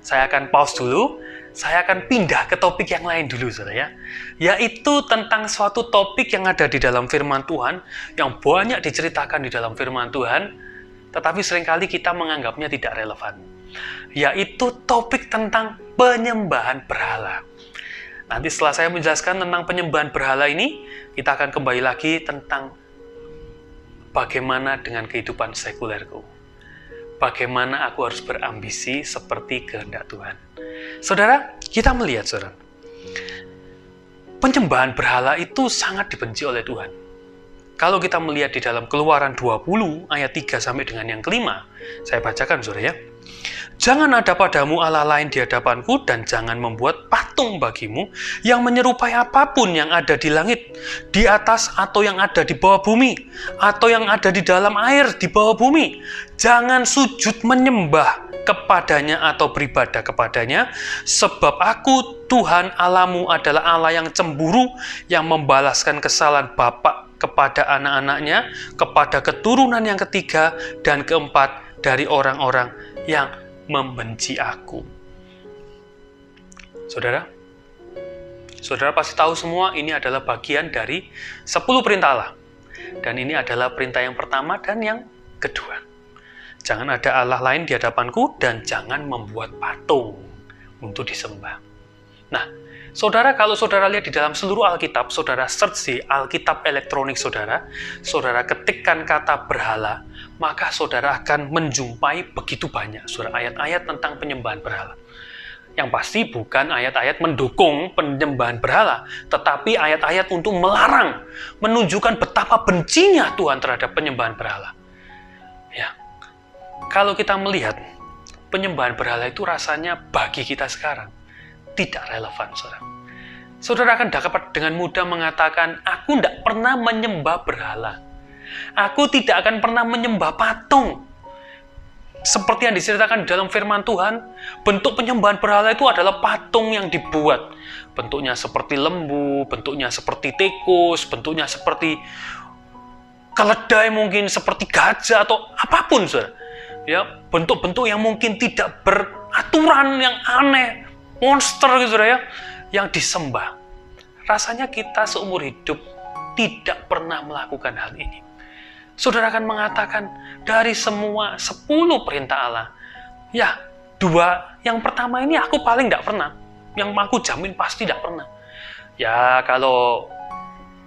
Saya akan pause dulu, saya akan pindah ke topik yang lain dulu, saudara ya. Yaitu tentang suatu topik yang ada di dalam firman Tuhan, yang banyak diceritakan di dalam firman Tuhan, tetapi seringkali kita menganggapnya tidak relevan. Yaitu topik tentang penyembahan berhala. Nanti setelah saya menjelaskan tentang penyembahan berhala ini, kita akan kembali lagi tentang bagaimana dengan kehidupan sekulerku. Bagaimana aku harus berambisi seperti kehendak Tuhan. Saudara, kita melihat, saudara, penyembahan berhala itu sangat dibenci oleh Tuhan. Kalau kita melihat di dalam Keluaran 20 ayat 3 sampai dengan yang kelima, saya bacakan, saudara ya. Jangan ada padamu Allah lain di hadapanku, dan jangan membuat patung bagimu yang menyerupai apapun yang ada di langit, di atas atau yang ada di bawah bumi, atau yang ada di dalam air di bawah bumi. Jangan sujud menyembah kepadanya atau beribadah kepadanya, sebab aku Tuhan Allahmu adalah Allah yang cemburu, yang membalaskan kesalahan bapak kepada anak-anaknya, kepada keturunan yang ketiga dan keempat dari orang-orang yang membenci aku. Saudara pasti tahu semua ini adalah bagian dari 10 perintah Allah. Dan ini adalah perintah yang pertama dan yang kedua. Jangan ada Allah lain di hadapanku, dan jangan membuat patung untuk disembah. Nah, saudara, kalau saudara lihat di dalam seluruh Alkitab, saudara search di Alkitab elektronik saudara ketikkan kata berhala, maka saudara akan menjumpai begitu banyak ayat-ayat tentang penyembahan berhala. Yang pasti bukan ayat-ayat mendukung penyembahan berhala, tetapi ayat-ayat untuk melarang, menunjukkan betapa bencinya Tuhan terhadap penyembahan berhala. Ya, kalau kita melihat penyembahan berhala itu rasanya bagi kita sekarang tidak relevan, saudara. Saudara akan dapat dengan mudah mengatakan, aku tidak pernah menyembah berhala. Aku tidak akan pernah menyembah patung. Seperti yang diceritakan dalam firman Tuhan, bentuk penyembahan berhala itu adalah patung yang dibuat. Bentuknya seperti lembu, bentuknya seperti tikus, bentuknya seperti keledai, mungkin seperti gajah atau apapun, saudara. Ya, bentuk-bentuk yang mungkin tidak beraturan, yang aneh, monster gitu, saudara ya, yang disembah. Rasanya kita seumur hidup tidak pernah melakukan hal ini. Saudara akan mengatakan, dari semua 10 perintah Allah, ya 2, yang pertama ini aku paling tidak pernah. Yang aku jamin pasti tidak pernah. Ya kalau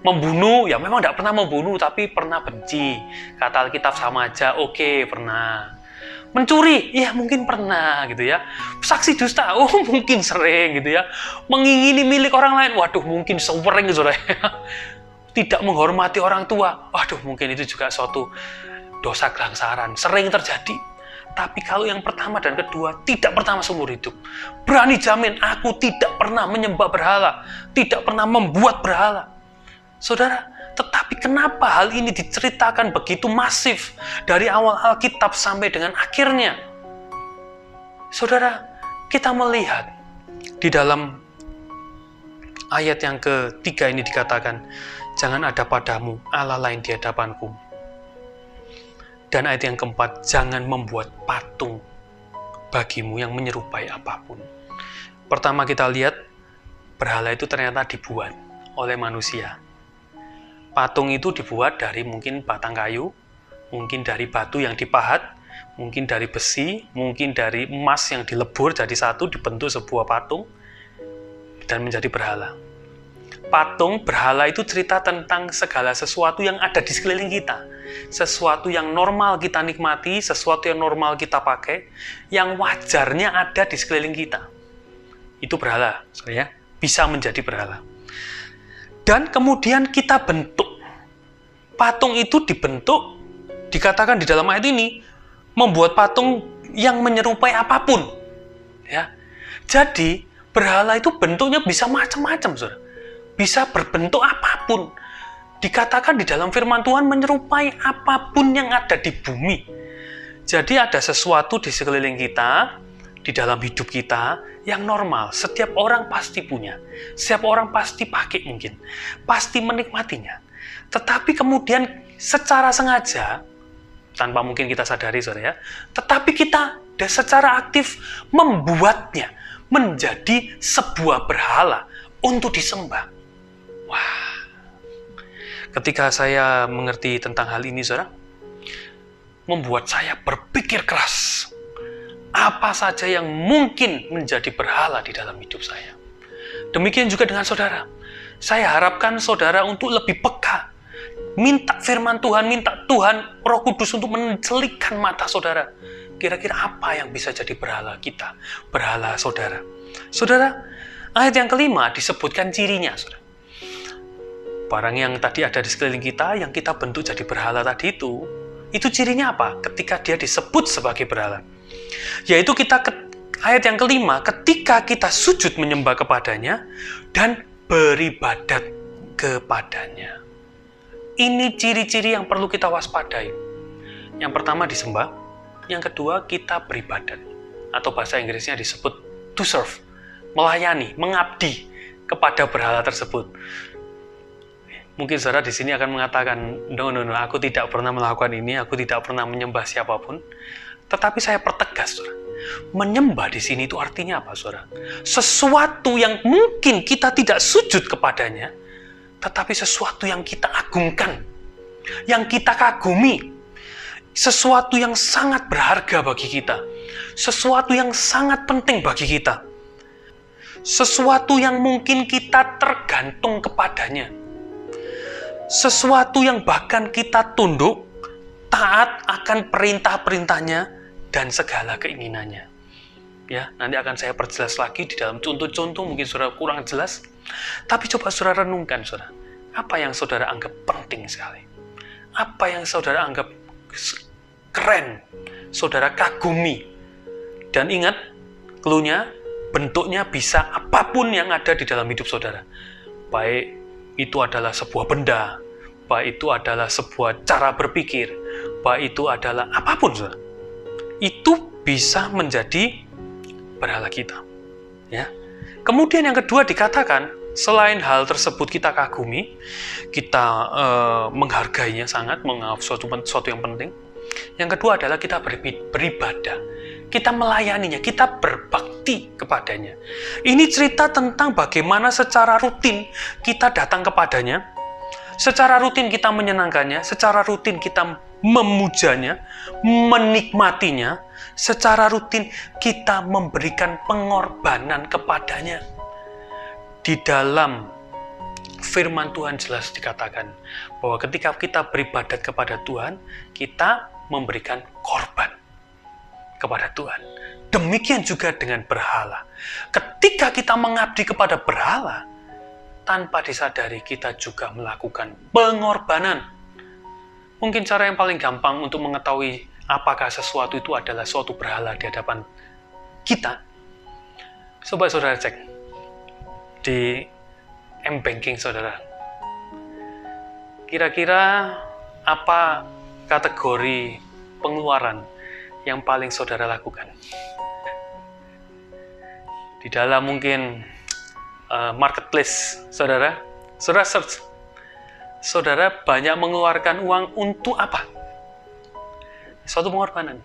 membunuh, ya memang tidak pernah membunuh, tapi pernah benci. Kata Alkitab sama aja, oke, pernah. Mencuri, ya mungkin pernah gitu ya. Saksi dusta, oh mungkin sering gitu ya. Mengingini milik orang lain, waduh mungkin sering gitu ya. Tidak menghormati orang tua, waduh mungkin itu juga suatu dosa kelangsaran, sering terjadi. Tapi kalau yang pertama dan kedua, tidak pertama seumur hidup. Berani jamin, aku tidak pernah menyembah berhala, tidak pernah membuat berhala. Saudara, tetapi kenapa hal ini diceritakan begitu masif dari awal Alkitab sampai dengan akhirnya? Saudara, kita melihat di dalam ayat yang ketiga ini dikatakan, jangan ada padamu Allah lain di hadapanku. Dan ayat yang keempat, jangan membuat patung bagimu yang menyerupai apapun. Pertama kita lihat, berhala itu ternyata dibuat oleh manusia. Patung itu dibuat dari mungkin batang kayu, mungkin dari batu yang dipahat, Mungkin dari besi, mungkin dari emas yang dilebur jadi satu, dibentuk sebuah patung, dan menjadi berhala. Patung, berhala itu cerita tentang segala sesuatu yang ada di sekeliling kita. Sesuatu yang normal kita nikmati, sesuatu yang normal kita pakai, yang wajarnya ada di sekeliling kita. Itu berhala, ya, bisa menjadi berhala. Dan kemudian kita bentuk. Patung itu dibentuk, dikatakan di dalam ayat ini, membuat patung yang menyerupai apapun. Ya. Jadi, berhala itu bentuknya bisa macam-macam, saudara. Bisa berbentuk apapun. Dikatakan di dalam firman Tuhan menyerupai apapun yang ada di bumi. Jadi ada sesuatu di sekeliling kita, di dalam hidup kita, yang normal. Setiap orang pasti punya. Setiap orang pasti pakai mungkin. Pasti menikmatinya. Tetapi kemudian secara sengaja, tanpa mungkin kita sadari, saudara ya, tetapi kita secara aktif membuatnya menjadi sebuah berhala untuk disembah. Wah, ketika saya mengerti tentang hal ini, saudara, membuat saya berpikir keras. Apa saja yang mungkin menjadi berhala di dalam hidup saya. Demikian juga dengan saudara. Saya harapkan saudara untuk lebih peka. Minta firman Tuhan, minta Tuhan, Roh Kudus untuk mencelikkan mata saudara. Kira-kira apa yang bisa jadi berhala kita, berhala saudara. Saudara, ayat yang kelima disebutkan cirinya, saudara. Barang yang tadi ada di sekeliling kita, yang kita bentuk jadi berhala tadi itu cirinya apa? Ketika dia disebut sebagai berhala. Yaitu ayat yang kelima, ketika kita sujud menyembah kepadanya dan beribadat kepadanya. Ini ciri-ciri yang perlu kita waspadai. Yang pertama disembah, yang kedua kita beribadat. Atau bahasa Inggrisnya disebut to serve, melayani, mengabdi kepada berhala tersebut. Mungkin saudara di sini akan mengatakan, no, aku tidak pernah melakukan ini, aku tidak pernah menyembah siapapun. Tetapi saya pertegas, saudara. Menyembah di sini itu artinya apa, saudara? Sesuatu yang mungkin kita tidak sujud kepadanya, tetapi sesuatu yang kita agungkan, yang kita kagumi, sesuatu yang sangat berharga bagi kita, sesuatu yang sangat penting bagi kita, sesuatu yang mungkin kita tergantung kepadanya. Sesuatu yang bahkan kita tunduk, taat akan perintah-perintahnya dan segala keinginannya. Ya, nanti akan saya perjelas lagi di dalam contoh-contoh, mungkin saudara kurang jelas. Tapi coba saudara renungkan, saudara. Apa yang saudara anggap penting sekali? Apa yang saudara anggap keren? Saudara kagumi. Dan ingat, cluenya, bentuknya bisa apapun yang ada di dalam hidup saudara. Baik itu adalah sebuah benda, baik itu adalah sebuah cara berpikir, baik itu adalah apapun, saudara. Itu bisa menjadi berhala kita. Ya. Kemudian yang kedua dikatakan, selain hal tersebut kita kagumi, kita menghargainya sangat, menganggap sesuatu yang penting. Yang kedua adalah kita beribadah. Kita melayaninya, kita berbakti kepadanya. Ini cerita tentang bagaimana secara rutin kita datang kepadanya, secara rutin kita menyenangkannya, secara rutin kita memujanya, menikmatinya, secara rutin kita memberikan pengorbanan kepadanya. Di dalam firman Tuhan jelas dikatakan bahwa ketika kita beribadat kepada Tuhan, kita memberikan korban kepada Tuhan. Demikian juga dengan berhala. Ketika kita mengabdi kepada berhala, tanpa disadari kita juga melakukan pengorbanan. Mungkin cara yang paling gampang untuk mengetahui apakah sesuatu itu adalah suatu berhala di hadapan kita, coba saudara cek di M-Banking saudara. Kira-kira apa kategori pengeluaran yang paling saudara lakukan? Di dalam mungkin marketplace saudara search, saudara banyak mengeluarkan uang untuk apa? Suatu pengorbanan.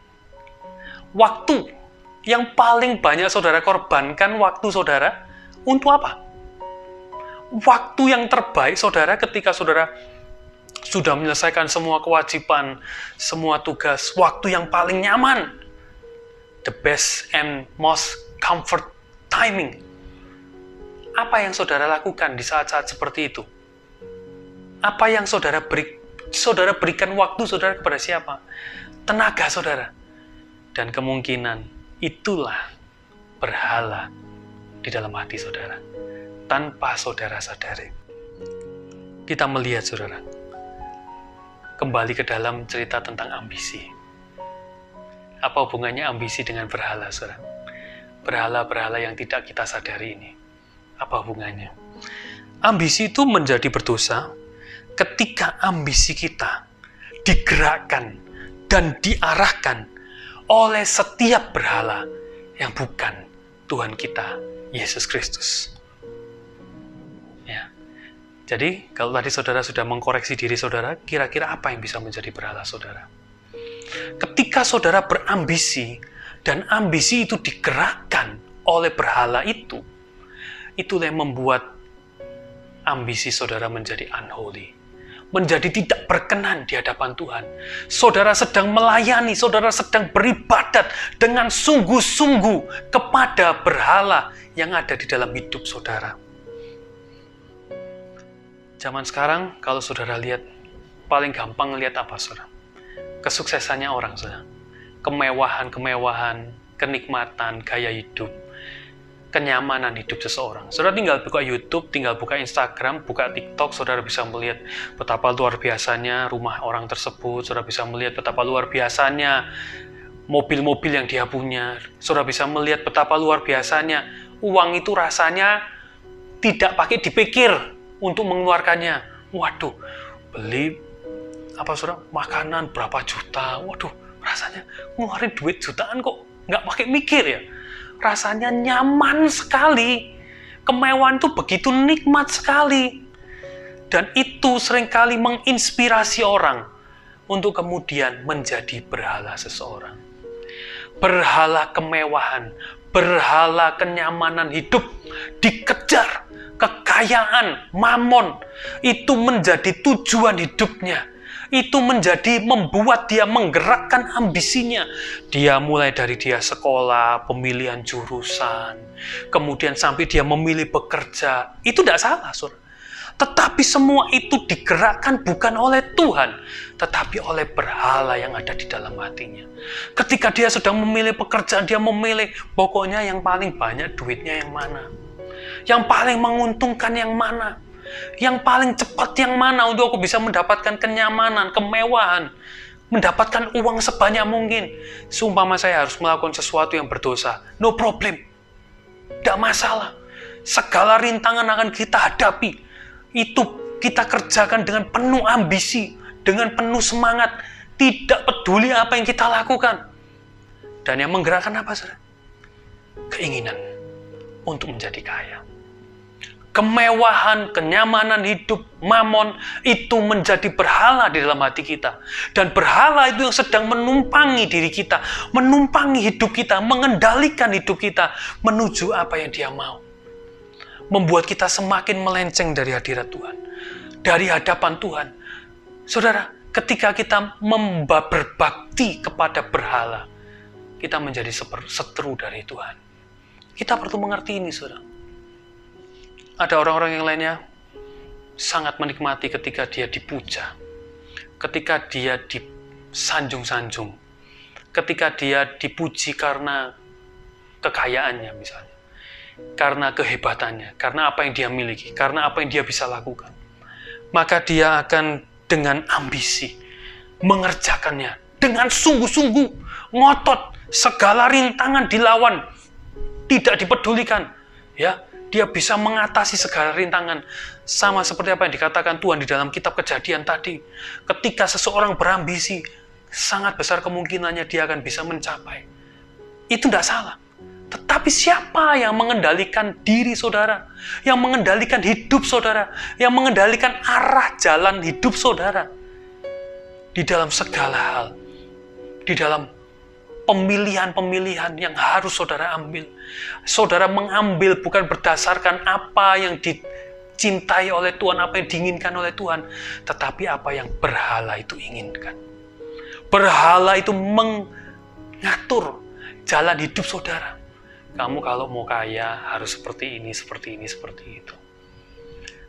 Waktu yang paling banyak saudara korbankan, waktu saudara untuk apa? Waktu yang terbaik saudara ketika saudara sudah menyelesaikan semua kewajiban, semua tugas, waktu yang paling nyaman, the best and most comfort timing. Apa yang saudara lakukan di saat-saat seperti itu? Apa yang saudara berikan waktu saudara kepada siapa? Tenaga saudara. Dan kemungkinan itulah berhala di dalam hati saudara, tanpa saudara sadari. Kita melihat saudara, kembali ke dalam cerita tentang ambisi. Apa hubungannya ambisi dengan berhala saudara? Berhala-berhala yang tidak kita sadari ini, apa hubungannya? Ambisi itu menjadi berdosa ketika ambisi kita digerakkan dan diarahkan oleh setiap berhala yang bukan Tuhan kita, Yesus Kristus. Ya. Jadi, kalau tadi saudara sudah mengkoreksi diri saudara, kira-kira apa yang bisa menjadi berhala saudara? Ketika saudara berambisi, dan ambisi itu digerakkan oleh berhala itu, itulah yang membuat ambisi saudara menjadi unholy, menjadi tidak berkenan di hadapan Tuhan. Saudara sedang melayani, saudara sedang beribadat dengan sungguh-sungguh kepada berhala yang ada di dalam hidup saudara. Zaman sekarang, kalau saudara lihat, paling gampang lihat apa saudara? Kesuksesannya orang saudara. Kemewahan, kenikmatan, gaya hidup, kenyamanan hidup seseorang. Saudara tinggal buka YouTube, tinggal buka Instagram, buka TikTok, saudara bisa melihat betapa luar biasanya rumah orang tersebut, saudara bisa melihat betapa luar biasanya mobil-mobil yang dia punya, saudara bisa melihat betapa luar biasanya uang itu rasanya tidak pakai dipikir untuk mengeluarkannya. Waduh, beli saudara, makanan berapa juta, waduh, rasanya ngeluarin duit jutaan kok nggak pakai mikir ya. Rasanya nyaman sekali. Kemewahan itu begitu nikmat sekali. Dan itu seringkali menginspirasi orang untuk kemudian menjadi berhala seseorang. Berhala kemewahan, berhala kenyamanan hidup, dikejar kekayaan, mamon, itu menjadi tujuan hidupnya. Itu membuat dia menggerakkan ambisinya. Dia mulai dari dia sekolah, pemilihan jurusan, kemudian sampai dia memilih bekerja. Itu tidak salah, saudara. Tetapi semua itu digerakkan bukan oleh Tuhan, tetapi oleh berhala yang ada di dalam hatinya. Ketika dia sedang memilih pekerjaan, dia memilih pokoknya yang paling banyak duitnya yang mana, yang paling menguntungkan yang mana, yang paling cepat yang mana untuk aku bisa mendapatkan kenyamanan, kemewahan, mendapatkan uang sebanyak mungkin. Seumpama saya harus melakukan sesuatu yang berdosa, no problem, tidak masalah. Segala rintangan akan kita hadapi, itu kita kerjakan dengan penuh ambisi, dengan penuh semangat, tidak peduli apa yang kita lakukan. Dan yang menggerakkan apa, saudara? Keinginan untuk menjadi kaya. Kemewahan, kenyamanan hidup, mamon, itu menjadi berhala di dalam hati kita. Dan berhala itu yang sedang menumpangi diri kita, menumpangi hidup kita, mengendalikan hidup kita, menuju apa yang dia mau. Membuat kita semakin melenceng dari hadirat Tuhan, dari hadapan Tuhan. Saudara, ketika kita berbakti kepada berhala, kita menjadi seteru dari Tuhan. Kita perlu mengerti ini, saudara. Ada orang-orang yang lainnya sangat menikmati ketika dia dipuja, ketika dia disanjung-sanjung, ketika dia dipuji karena kekayaannya misalnya, karena kehebatannya, karena apa yang dia miliki, karena apa yang dia bisa lakukan. Maka dia akan dengan ambisi mengerjakannya, dengan sungguh-sungguh, ngotot, segala rintangan dilawan, tidak dipedulikan. Ya, dia bisa mengatasi segala rintangan. Sama seperti apa yang dikatakan Tuhan di dalam kitab Kejadian tadi. Ketika seseorang berambisi, sangat besar kemungkinannya dia akan bisa mencapai. Itu tidak salah. Tetapi siapa yang mengendalikan diri saudara? Yang mengendalikan hidup saudara? Yang mengendalikan arah jalan hidup saudara? Di dalam segala hal. Di dalam pemilihan-pemilihan yang harus saudara ambil. Saudara mengambil bukan berdasarkan apa yang dicintai oleh Tuhan, apa yang diinginkan oleh Tuhan, tetapi apa yang berhala itu inginkan. Berhala itu mengatur jalan hidup saudara. Kamu kalau mau kaya harus seperti ini, seperti ini, seperti itu.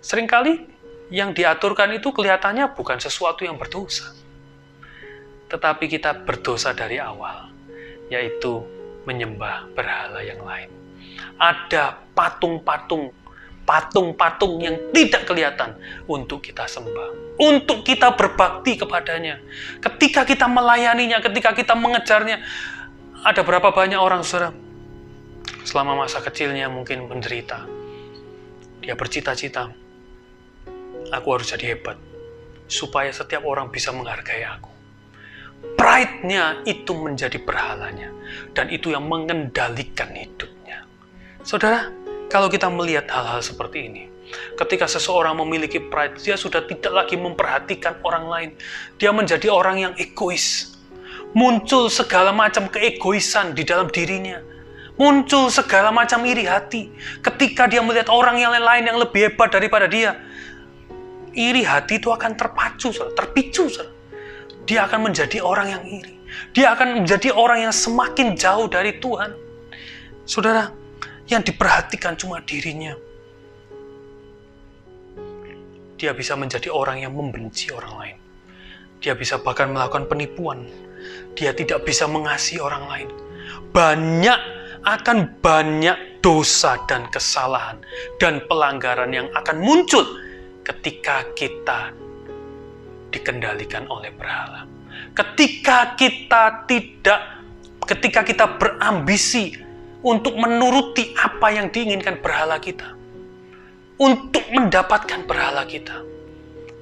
Seringkali yang diaturkan itu kelihatannya bukan sesuatu yang berdosa. Tetapi kita berdosa dari awal, yaitu menyembah berhala yang lain. Ada patung-patung yang tidak kelihatan untuk kita sembah, untuk kita berbakti kepadanya. Ketika kita melayaninya, ketika kita mengejarnya, ada berapa banyak orang, saudara, selama masa kecilnya mungkin menderita. Dia bercita-cita, aku harus jadi hebat, supaya setiap orang bisa menghargai aku. Pride-nya itu menjadi berhalanya, dan itu yang mengendalikan hidupnya. Saudara, kalau kita melihat hal-hal seperti ini, ketika seseorang memiliki pride, dia sudah tidak lagi memperhatikan orang lain. Dia menjadi orang yang egois. Muncul segala macam keegoisan di dalam dirinya. Muncul segala macam iri hati. Ketika dia melihat orang yang lain yang lebih hebat daripada dia, iri hati itu akan terpicu. Dia akan menjadi orang yang iri. Dia akan menjadi orang yang semakin jauh dari Tuhan. Saudara, yang diperhatikan cuma dirinya. Dia bisa menjadi orang yang membenci orang lain. Dia bisa bahkan melakukan penipuan. Dia tidak bisa mengasihi orang lain. Akan banyak dosa dan kesalahan dan pelanggaran yang akan muncul ketika kita dikendalikan oleh berhala. Ketika kita berambisi untuk menuruti apa yang diinginkan berhala kita, untuk mendapatkan berhala kita,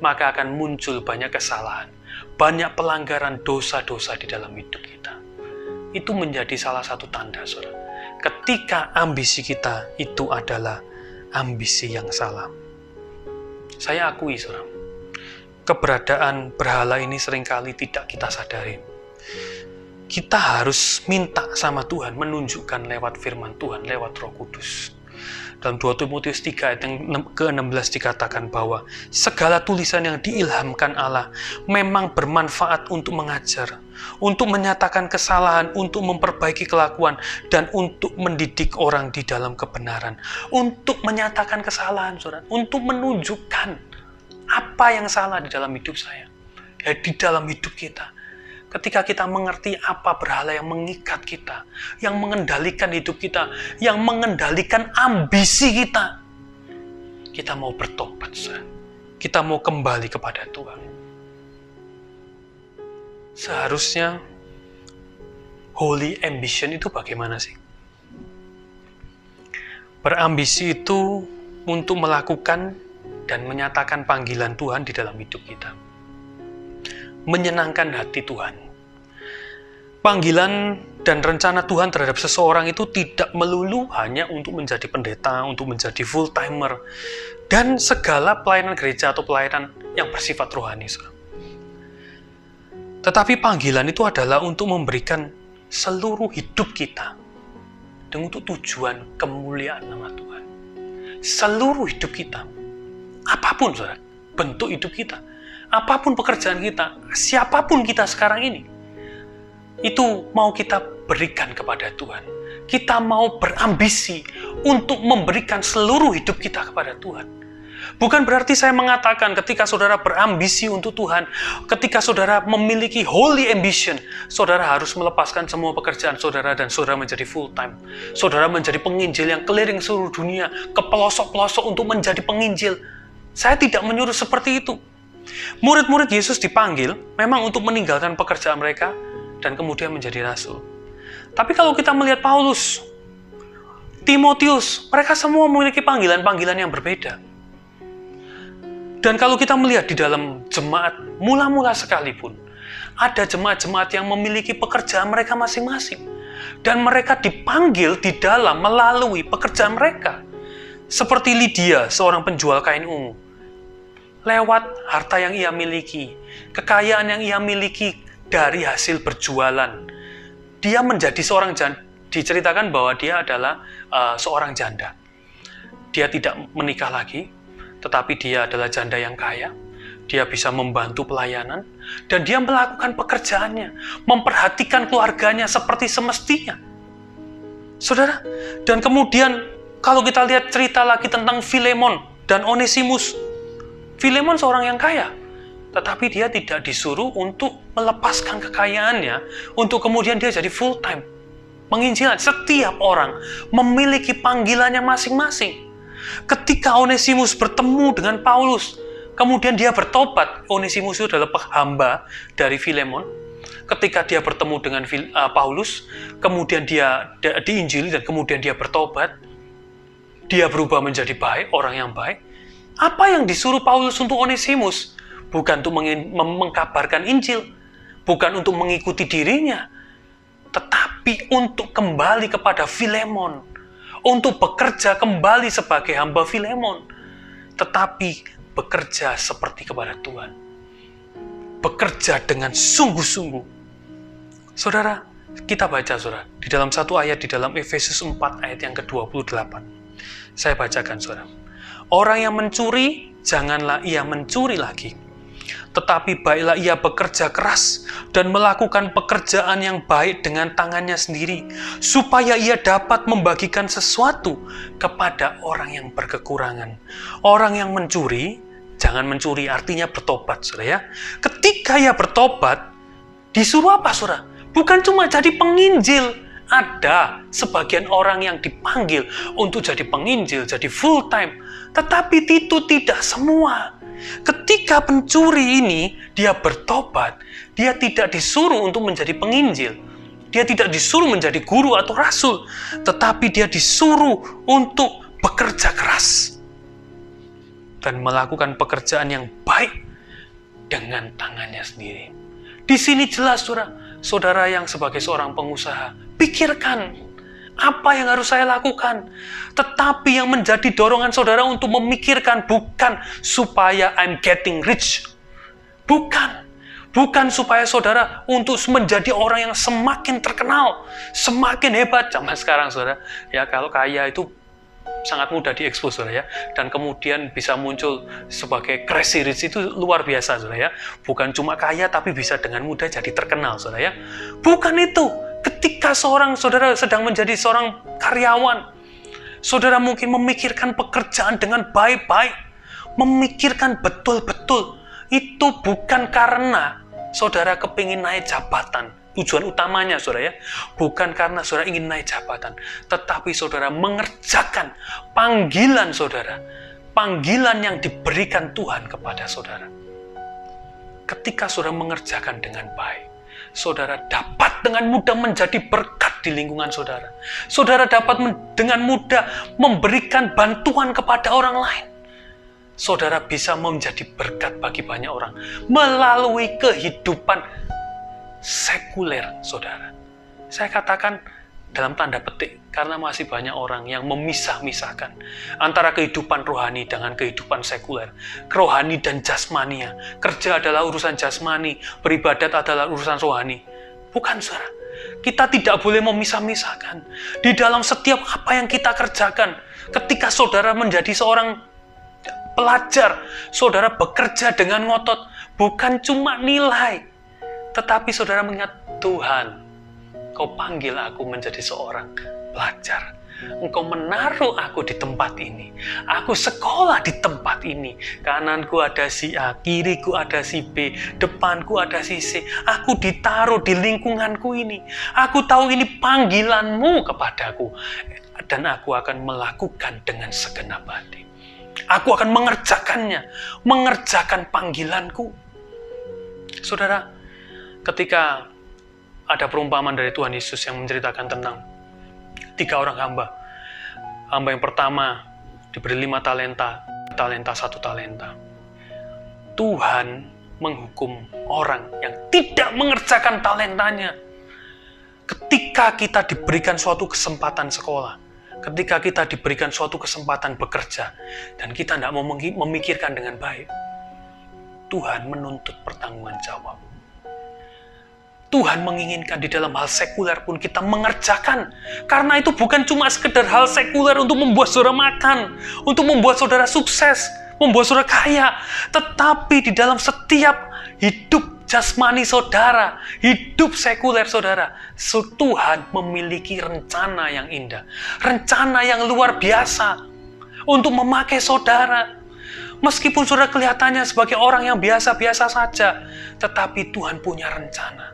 maka akan muncul banyak kesalahan, banyak pelanggaran dosa-dosa di dalam hidup kita. Itu menjadi salah satu tanda, saudara, ketika ambisi kita itu adalah ambisi yang salah. Saya akui, saudara, keberadaan berhala ini seringkali tidak kita sadari. Kita harus minta sama Tuhan, menunjukkan lewat firman Tuhan, lewat Roh Kudus. Dalam 2 Timotius 3 ayat yang ke-16 dikatakan bahwa segala tulisan yang diilhamkan Allah memang bermanfaat untuk mengajar, untuk menyatakan kesalahan, untuk memperbaiki kelakuan, dan untuk mendidik orang di dalam kebenaran. Untuk menyatakan kesalahan, saudara, untuk menunjukkan apa yang salah di dalam hidup saya, ya, di dalam hidup kita. Ketika kita mengerti apa berhala yang mengikat kita, yang mengendalikan hidup kita, yang mengendalikan ambisi kita, kita mau bertobat, saudara. Kita mau kembali kepada Tuhan. Seharusnya holy ambition itu bagaimana sih? Berambisi itu untuk melakukan dan menyatakan panggilan Tuhan di dalam hidup kita. Menyenangkan hati Tuhan. Panggilan dan rencana Tuhan terhadap seseorang itu tidak melulu hanya untuk menjadi pendeta, untuk menjadi full-timer, dan segala pelayanan gereja atau pelayanan yang bersifat rohani. Tetapi panggilan itu adalah untuk memberikan seluruh hidup kita dengan untuk tujuan kemuliaan nama Tuhan. Seluruh hidup kita, apapun, saudara, bentuk hidup kita, apapun pekerjaan kita, siapapun kita sekarang ini, itu mau kita berikan kepada Tuhan. Kita mau berambisi untuk memberikan seluruh hidup kita kepada Tuhan. Bukan berarti saya mengatakan ketika saudara berambisi untuk Tuhan, ketika saudara memiliki holy ambition, saudara harus melepaskan semua pekerjaan saudara dan saudara menjadi full time. Saudara menjadi penginjil yang keliling seluruh dunia, ke pelosok-pelosok untuk menjadi penginjil. Saya tidak menyuruh seperti itu. Murid-murid Yesus dipanggil memang untuk meninggalkan pekerjaan mereka dan kemudian menjadi rasul. Tapi kalau kita melihat Paulus, Timotius, mereka semua memiliki panggilan-panggilan yang berbeda. Dan kalau kita melihat di dalam jemaat, mula-mula sekalipun, ada jemaat-jemaat yang memiliki pekerjaan mereka masing-masing. Dan mereka dipanggil di dalam melalui pekerjaan mereka. Seperti Lydia, seorang penjual kain ungu. Lewat harta yang ia miliki, kekayaan yang ia miliki dari hasil berjualan, dia menjadi seorang janda. Diceritakan bahwa dia adalah seorang janda. Dia tidak menikah lagi, tetapi dia adalah janda yang kaya. Dia bisa membantu pelayanan, dan dia melakukan pekerjaannya, memperhatikan keluarganya seperti semestinya. Saudara, dan kemudian kalau kita lihat cerita lagi tentang Filemon dan Onesimus. Filemon seorang yang kaya, tetapi dia tidak disuruh untuk melepaskan kekayaannya, untuk kemudian dia jadi full time. Menginjilkan, setiap orang memiliki panggilannya masing-masing. Ketika Onesimus bertemu dengan Paulus, kemudian dia bertobat. Onesimus itu adalah hamba dari Filemon. Ketika dia bertemu dengan Paulus, kemudian dia diinjili dan kemudian dia bertobat. Dia berubah menjadi baik, orang yang baik. Apa yang disuruh Paulus untuk Onesimus? Bukan untuk mengkabarkan Injil, bukan untuk mengikuti dirinya, tetapi untuk kembali kepada Filemon, untuk bekerja kembali sebagai hamba Filemon, tetapi bekerja seperti kepada Tuhan. Bekerja dengan sungguh-sungguh. Saudara, kita baca saudara, di dalam satu ayat di dalam Efesus 4 ayat yang ke-28. Saya bacakan saudara. Orang yang mencuri, janganlah ia mencuri lagi. Tetapi baiklah ia bekerja keras dan melakukan pekerjaan yang baik dengan tangannya sendiri, supaya ia dapat membagikan sesuatu kepada orang yang berkekurangan. Orang yang mencuri, jangan mencuri, artinya bertobat, saudara ya. Ketika ia bertobat, disuruh apa, saudara? Bukan cuma jadi penginjil. Ada sebagian orang yang dipanggil untuk jadi penginjil, jadi full time. Tetapi itu tidak semua. Ketika pencuri ini, dia bertobat, dia tidak disuruh untuk menjadi penginjil. Dia tidak disuruh menjadi guru atau rasul. Tetapi dia disuruh untuk bekerja keras dan melakukan pekerjaan yang baik dengan tangannya sendiri. Di sini jelas, saudara yang sebagai seorang pengusaha, pikirkan apa yang harus saya lakukan. Tetapi yang menjadi dorongan saudara untuk memikirkan bukan supaya I'm getting rich. Bukan supaya saudara untuk menjadi orang yang semakin terkenal, semakin hebat. Zaman sekarang saudara, ya kalau kaya itu sangat mudah diekspos saudara ya, dan kemudian bisa muncul sebagai crazy rich, itu luar biasa saudara ya. Bukan cuma kaya tapi bisa dengan mudah jadi terkenal saudara ya. Bukan itu. Ketika seorang saudara sedang menjadi seorang karyawan, saudara mungkin memikirkan pekerjaan dengan baik-baik, memikirkan betul-betul. Itu bukan karena saudara kepingin naik jabatan. Tujuan utamanya saudara ya, bukan karena saudara ingin naik jabatan, tetapi saudara mengerjakan panggilan saudara, panggilan yang diberikan Tuhan kepada saudara. Ketika saudara mengerjakan dengan baik, saudara dapat dengan mudah menjadi berkat di lingkungan saudara. Saudara dapat dengan mudah memberikan bantuan kepada orang lain. Saudara bisa menjadi berkat bagi banyak orang melalui kehidupan sekuler saudara. Saya katakan dalam tanda petik karena masih banyak orang yang memisah-misahkan antara kehidupan rohani dengan kehidupan sekuler, rohani dan jasmania. Kerja adalah urusan jasmani, beribadat adalah urusan rohani. Bukan saudara, kita tidak boleh memisah-misahkan. Di dalam setiap apa yang kita kerjakan, ketika saudara menjadi seorang pelajar, saudara bekerja dengan ngotot, bukan cuma nilai, tetapi saudara mengingat Tuhan, Kau panggil aku menjadi seorang pelajar. Engkau menaruh aku di tempat ini. Aku sekolah di tempat ini. Kananku ada si A, kiriku ada si B, depanku ada si C. Aku ditaruh di lingkunganku ini. Aku tahu ini panggilanmu kepadaku. Dan aku akan melakukan dengan segenap hati. Aku akan mengerjakannya. Mengerjakan panggilanku. Saudara, ketika ada perumpamaan dari Tuhan Yesus yang menceritakan tentang 3 orang hamba. Hamba yang pertama diberi 5 talenta, 1 talenta. Tuhan menghukum orang yang tidak mengerjakan talentanya. Ketika kita diberikan suatu kesempatan sekolah, ketika kita diberikan suatu kesempatan bekerja, dan kita tidak memikirkan dengan baik, Tuhan menuntut pertanggungan jawab. Tuhan menginginkan di dalam hal sekuler pun kita mengerjakan. Karena itu bukan cuma sekedar hal sekuler untuk membuat saudara makan, untuk membuat saudara sukses. membuat saudara kaya, tetapi di dalam setiap hidup jasmani saudara, hidup sekuler saudara, Tuhan memiliki rencana yang indah, rencana yang luar biasa untuk memakai saudara. Meskipun saudara kelihatannya sebagai orang yang biasa-biasa saja, tetapi Tuhan punya rencana.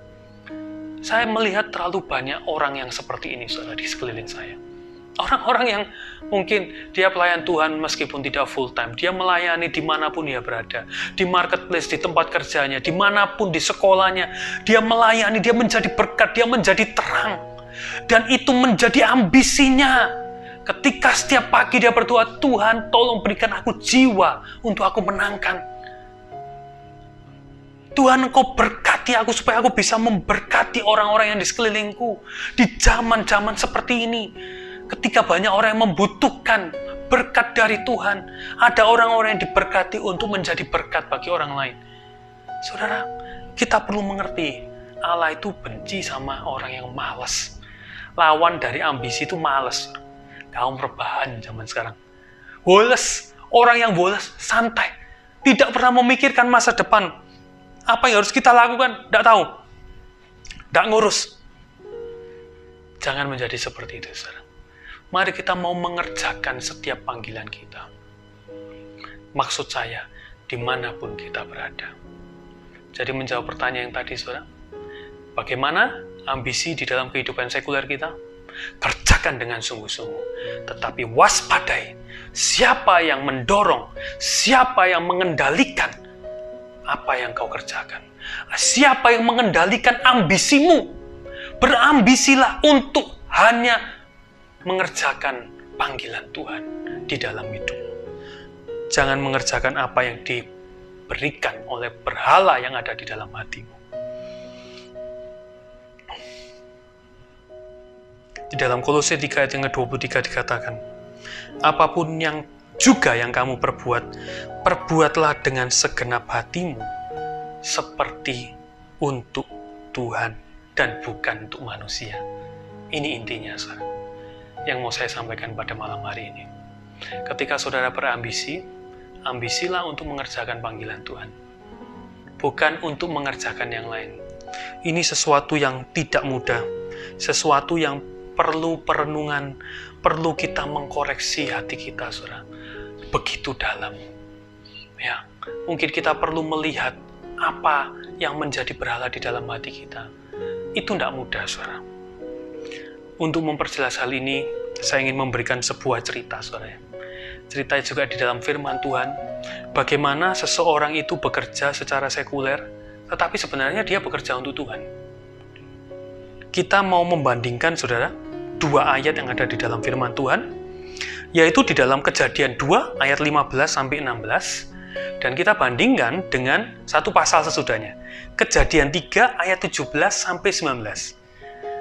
Saya melihat terlalu banyak orang yang seperti ini, saudara, di sekeliling saya. Orang-orang yang mungkin dia pelayan Tuhan meskipun tidak full time. Dia melayani dimanapun dia berada. Di marketplace, di tempat kerjanya, dimanapun, di sekolahnya. Dia melayani, dia menjadi berkat, dia menjadi terang. Dan itu menjadi ambisinya. Ketika setiap pagi dia berdoa, Tuhan tolong berikan aku jiwa untuk aku menangkan. Tuhan, Engkau berkati aku supaya aku bisa memberkati orang-orang yang di sekelilingku. Di zaman-zaman seperti ini, ketika banyak orang yang membutuhkan berkat dari Tuhan, ada orang-orang yang diberkati untuk menjadi berkat bagi orang lain. Saudara, kita perlu mengerti, Allah itu benci sama orang yang malas. Lawan dari ambisi itu malas. Kaum rebahan zaman sekarang. Boles, orang yang boles, santai. Tidak pernah memikirkan masa depan. Apa yang harus kita lakukan? Tidak tahu. Tidak ngurus. Jangan menjadi seperti itu, saudara. Mari kita mau mengerjakan setiap panggilan kita. Maksud saya, dimanapun kita berada. Jadi menjawab pertanyaan yang tadi, saudara. Bagaimana ambisi di dalam kehidupan sekuler kita? Kerjakan dengan sungguh-sungguh. Tetapi waspadai. Siapa yang mendorong? Siapa yang mengendalikan apa yang kau kerjakan? Siapa yang mengendalikan ambisimu? Berambisilah untuk hanya mengerjakan panggilan Tuhan di dalam hidupmu. Jangan mengerjakan apa yang diberikan oleh berhala yang ada di dalam hatimu. Di dalam Kolose 3 ayat yang ke-23 dikatakan, apapun yang kamu perbuat, perbuatlah dengan segenap hatimu, seperti untuk Tuhan dan bukan untuk manusia. Ini intinya, saudara, yang mau saya sampaikan pada malam hari ini. Ketika saudara berambisi, ambisilah untuk mengerjakan panggilan Tuhan, bukan untuk mengerjakan yang lain. Ini sesuatu yang tidak mudah, sesuatu yang perlu perenungan, perlu kita mengkoreksi hati kita, saudara. Begitu dalam. Ya, mungkin kita perlu melihat apa yang menjadi berhala di dalam hati kita. Itu tidak mudah, saudara. Untuk memperjelas hal ini, saya ingin memberikan sebuah cerita, saudara. Cerita juga di dalam firman Tuhan, bagaimana seseorang itu bekerja secara sekuler, tetapi sebenarnya dia bekerja untuk Tuhan. Kita mau membandingkan, saudara, dua ayat yang ada di dalam firman Tuhan, yaitu di dalam Kejadian 2 ayat 15-16, dan kita bandingkan dengan satu pasal sesudahnya, Kejadian 3 ayat 17-19.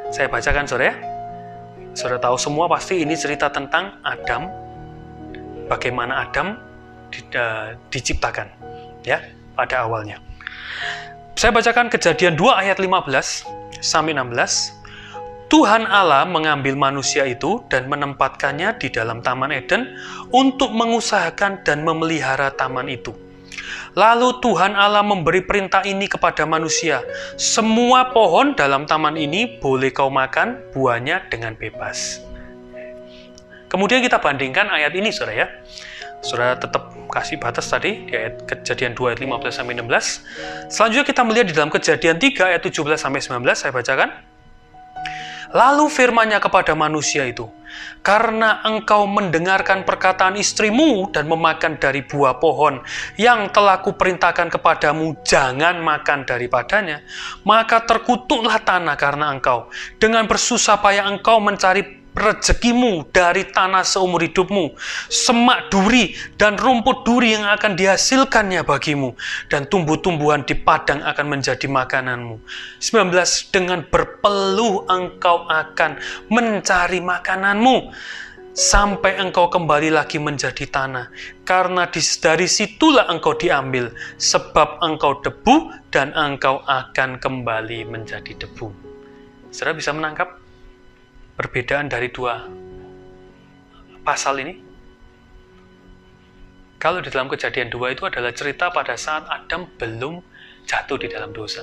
Saya bacakan, saudara. Saudara tahu semua pasti ini cerita tentang Adam, bagaimana Adam diciptakan, ya, pada awalnya. Saya bacakan Kejadian 2 ayat 15-16. Tuhan Allah mengambil manusia itu dan menempatkannya di dalam Taman Eden untuk mengusahakan dan memelihara taman itu. Lalu Tuhan Allah memberi perintah ini kepada manusia, semua pohon dalam taman ini boleh kau makan buahnya dengan bebas. Kemudian kita bandingkan ayat ini, saudara, ya. Saudara tetap kasih batas tadi di ayat Kejadian 2 ayat 15-16. Selanjutnya kita melihat di dalam Kejadian 3 ayat 17-19, saya bacakan. Lalu firman-Nya kepada manusia itu, karena engkau mendengarkan perkataan istrimu dan memakan dari buah pohon yang telah kuperintahkan kepadamu, jangan makan daripadanya, maka terkutuklah tanah karena engkau. Dengan bersusah payah engkau mencari rezekimu dari tanah seumur hidupmu, semak duri dan rumput duri yang akan dihasilkannya bagimu, dan tumbuh-tumbuhan di padang akan menjadi makananmu. 19. Dengan berpeluh engkau akan mencari makananmu, sampai engkau kembali lagi menjadi tanah, karena dari situlah engkau diambil, sebab engkau debu dan engkau akan kembali menjadi debu. Saudara bisa menangkap perbedaan dari dua pasal ini? Kalau di dalam Kejadian 2 itu adalah cerita pada saat Adam belum jatuh di dalam dosa.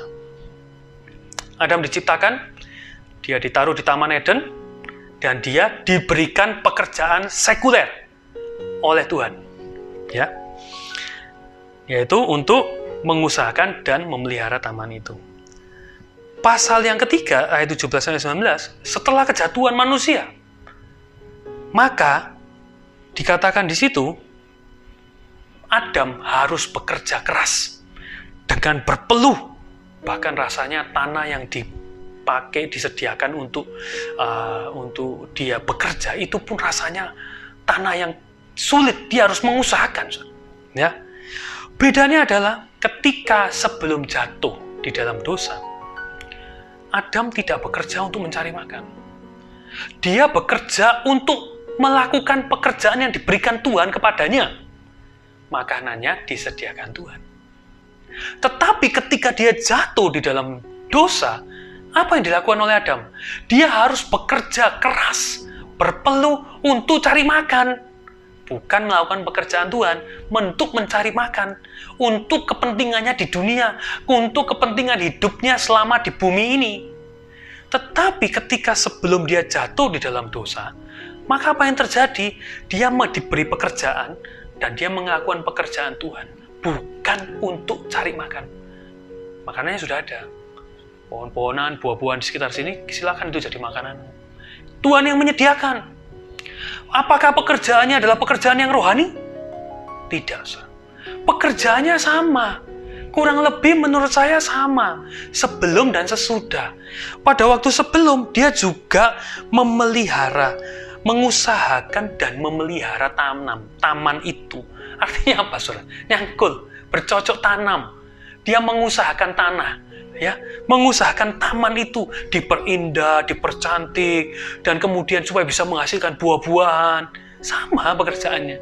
Adam diciptakan, dia ditaruh di Taman Eden, dan dia diberikan pekerjaan sekuler oleh Tuhan. Ya, yaitu untuk mengusahakan dan memelihara taman itu. Pasal yang ketiga, ayat 17-19, setelah kejatuhan manusia, maka dikatakan di situ, Adam harus bekerja keras dengan berpeluh, bahkan rasanya tanah yang dipakai disediakan untuk dia bekerja itu pun rasanya tanah yang sulit, dia harus mengusahakan. Ya, bedanya adalah ketika sebelum jatuh di dalam dosa, Adam tidak bekerja untuk mencari makan. Dia bekerja untuk melakukan pekerjaan yang diberikan Tuhan kepadanya. Makanannya disediakan Tuhan. Tetapi ketika dia jatuh di dalam dosa, apa yang dilakukan oleh Adam? Dia harus bekerja keras, berpeluh untuk cari makan. Bukan melakukan pekerjaan Tuhan, untuk mencari makan. Untuk kepentingannya di dunia, untuk kepentingan hidupnya selama di bumi ini. Tetapi ketika sebelum dia jatuh di dalam dosa, maka apa yang terjadi? Dia diberi pekerjaan, dan dia melakukan pekerjaan Tuhan, bukan untuk cari makan. Makanannya sudah ada. Pohon-pohonan, buah-buahan di sekitar sini, silakan itu jadi makanan. Tuhan yang menyediakan. Apakah pekerjaannya adalah pekerjaan yang rohani? Tidak. Pekerjaannya sama. Kurang lebih menurut saya sama. Sebelum dan sesudah. Pada waktu sebelum, dia juga memelihara, mengusahakan dan memelihara taman itu. Artinya apa, saudara? Nyangkul, bercocok tanam. Dia mengusahakan tanah, ya, mengusahakan taman itu diperindah, dipercantik, dan kemudian supaya bisa menghasilkan buah-buahan. Sama pekerjaannya,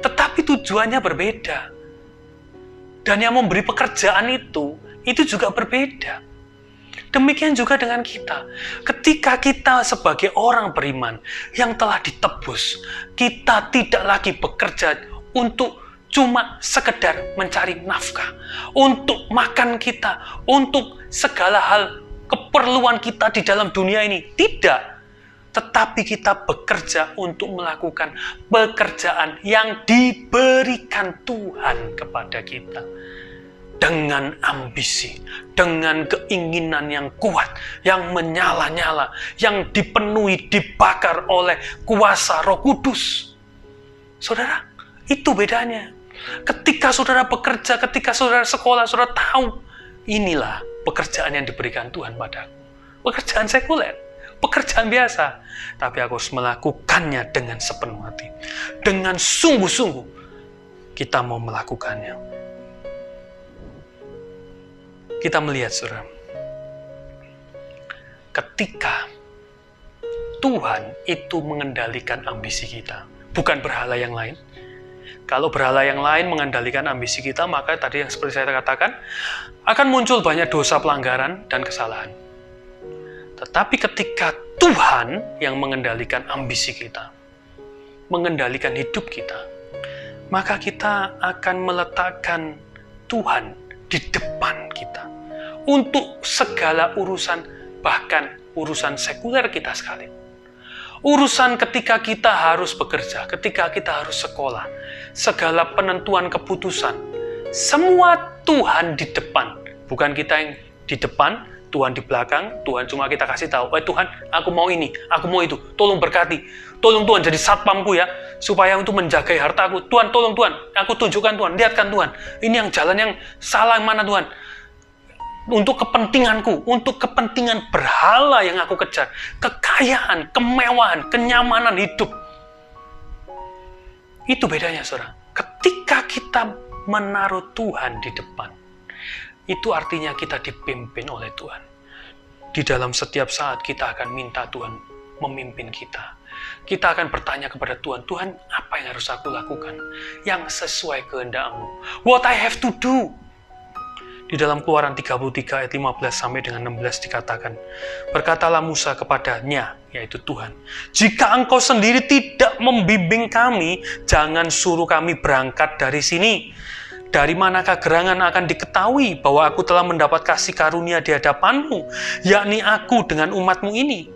tetapi tujuannya berbeda. Dan yang memberi pekerjaan itu juga berbeda. Demikian juga dengan kita. Ketika kita sebagai orang beriman yang telah ditebus, kita tidak lagi bekerja untuk cuma sekedar mencari nafkah, untuk makan kita, untuk segala hal keperluan kita di dalam dunia ini. Tidak. Tetapi kita bekerja untuk melakukan pekerjaan yang diberikan Tuhan kepada kita. Dengan ambisi, dengan keinginan yang kuat, yang menyala-nyala, yang dipenuhi, dibakar oleh kuasa Roh Kudus. Saudara, itu bedanya. Ketika saudara bekerja, ketika saudara sekolah, saudara tahu, inilah pekerjaan yang diberikan Tuhan padaku. Pekerjaan sekuler, pekerjaan biasa. Tapi aku harus melakukannya dengan sepenuh hati. Dengan sungguh-sungguh, kita mau melakukannya. Kita melihat, saudara, ketika Tuhan itu mengendalikan ambisi kita, bukan berhala yang lain. Kalau berhala yang lain mengendalikan ambisi kita, maka tadi yang seperti saya katakan, akan muncul banyak dosa, pelanggaran, dan kesalahan. Tetapi ketika Tuhan yang mengendalikan ambisi kita, mengendalikan hidup kita, maka kita akan meletakkan Tuhan di depan kita. Untuk segala urusan, bahkan urusan sekuler kita sekali. Urusan ketika kita harus bekerja, ketika kita harus sekolah, segala penentuan keputusan, semua Tuhan di depan. Bukan kita yang di depan, Tuhan di belakang, Tuhan cuma kita kasih tahu, Tuhan, aku mau ini, aku mau itu, tolong berkati. Tolong Tuhan jadi satpamku ya, supaya untuk menjaga hartaku. Tuhan, tolong Tuhan, aku tunjukkan Tuhan, lihatkan Tuhan. Ini yang jalan yang salah yang mana Tuhan. Untuk kepentinganku, untuk kepentingan berhala yang aku kejar. Kekayaan, kemewahan, kenyamanan hidup. Itu bedanya, saudara. Ketika kita menaruh Tuhan di depan, itu artinya kita dipimpin oleh Tuhan. Di dalam setiap saat kita akan minta Tuhan memimpin kita. Kita akan bertanya kepada Tuhan, Tuhan, apa yang harus aku lakukan? Yang sesuai kehendak-Mu. What I have to do. Di dalam Keluaran 33 ayat 15 sampai dengan 16 dikatakan, berkatalah Musa kepadanya, yaitu Tuhan, jika engkau sendiri tidak membimbing kami, jangan suruh kami berangkat dari sini. Dari manakah gerangan akan diketahui bahwa aku telah mendapat kasih karunia di hadapanmu, yakni aku dengan umatmu ini?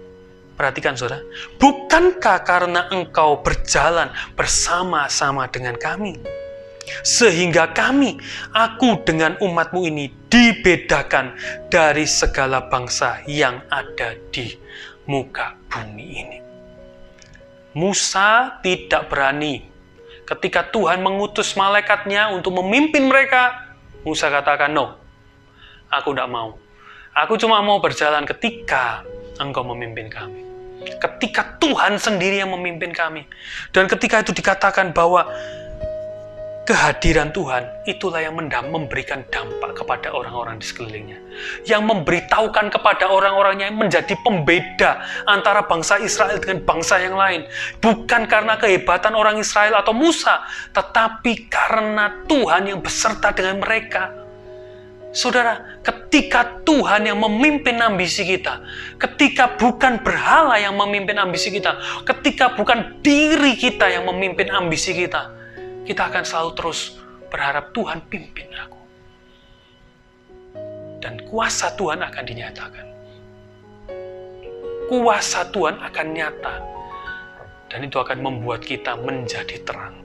Perhatikan saudara, bukankah karena engkau berjalan bersama-sama dengan kami? Sehingga kami, aku dengan umatmu ini dibedakan dari segala bangsa yang ada di muka bumi ini. Musa tidak berani. Ketika Tuhan mengutus malaikatnya untuk memimpin mereka, Musa katakan, no, aku tidak mau. Aku cuma mau berjalan ketika engkau memimpin kami. Ketika Tuhan sendiri yang memimpin kami. Dan ketika itu dikatakan bahwa kehadiran Tuhan itulah yang memberikan dampak kepada orang-orang di sekelilingnya. Yang memberitahukan kepada orang-orangnya yang menjadi pembeda antara bangsa Israel dengan bangsa yang lain. Bukan karena kehebatan orang Israel atau Musa, tetapi karena Tuhan yang beserta dengan mereka. Saudara, ketika Tuhan yang memimpin ambisi kita, ketika bukan berhala yang memimpin ambisi kita, ketika bukan diri kita yang memimpin ambisi kita, kita akan selalu terus berharap Tuhan pimpin aku. Dan kuasa Tuhan akan dinyatakan. Kuasa Tuhan akan nyata. Dan itu akan membuat kita menjadi terang.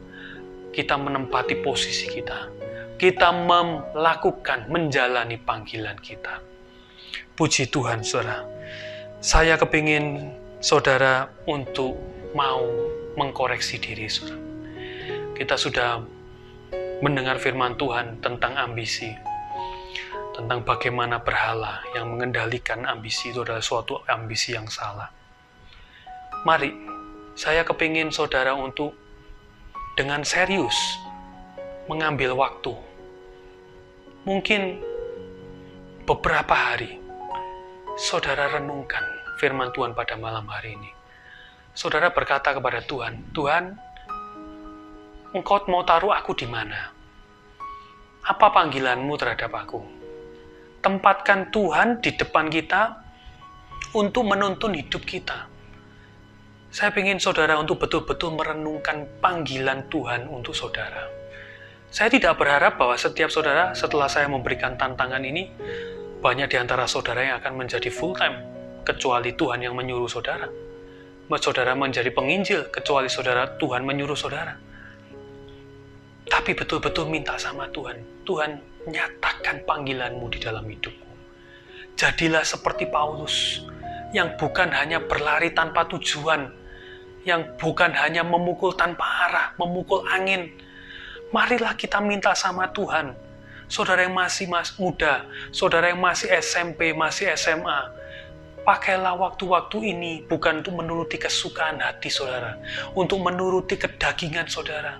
Kita menempati posisi kita. Kita melakukan, menjalani panggilan kita. Puji Tuhan, saudara. Saya kepingin saudara untuk mau mengkoreksi diri, saudara. Kita sudah mendengar firman Tuhan tentang ambisi, tentang bagaimana berhala yang mengendalikan ambisi itu adalah suatu ambisi yang salah. Mari, saya kepingin saudara untuk dengan serius mengambil waktu. Mungkin beberapa hari, saudara renungkan firman Tuhan pada malam hari ini. Saudara berkata kepada Tuhan, Tuhan, Engkau mau taruh aku di mana? Apa panggilanmu terhadap aku? Tempatkan Tuhan di depan kita untuk menuntun hidup kita. Saya ingin saudara untuk betul-betul merenungkan panggilan Tuhan untuk saudara. Saya tidak berharap bahwa setiap saudara setelah saya memberikan tantangan ini, banyak di antara saudara yang akan menjadi full time, kecuali Tuhan yang menyuruh saudara. Saudara menjadi penginjil, kecuali Tuhan menyuruh saudara. Tapi betul-betul minta sama Tuhan. Tuhan, nyatakan panggilanmu di dalam hidupku. Jadilah seperti Paulus, yang bukan hanya berlari tanpa tujuan, yang bukan hanya memukul tanpa arah, memukul angin. Marilah kita minta sama Tuhan. Saudara yang masih muda, saudara yang masih SMP, masih SMA, pakailah waktu-waktu ini bukan untuk menuruti kesukaan hati saudara, untuk menuruti kedagingan saudara,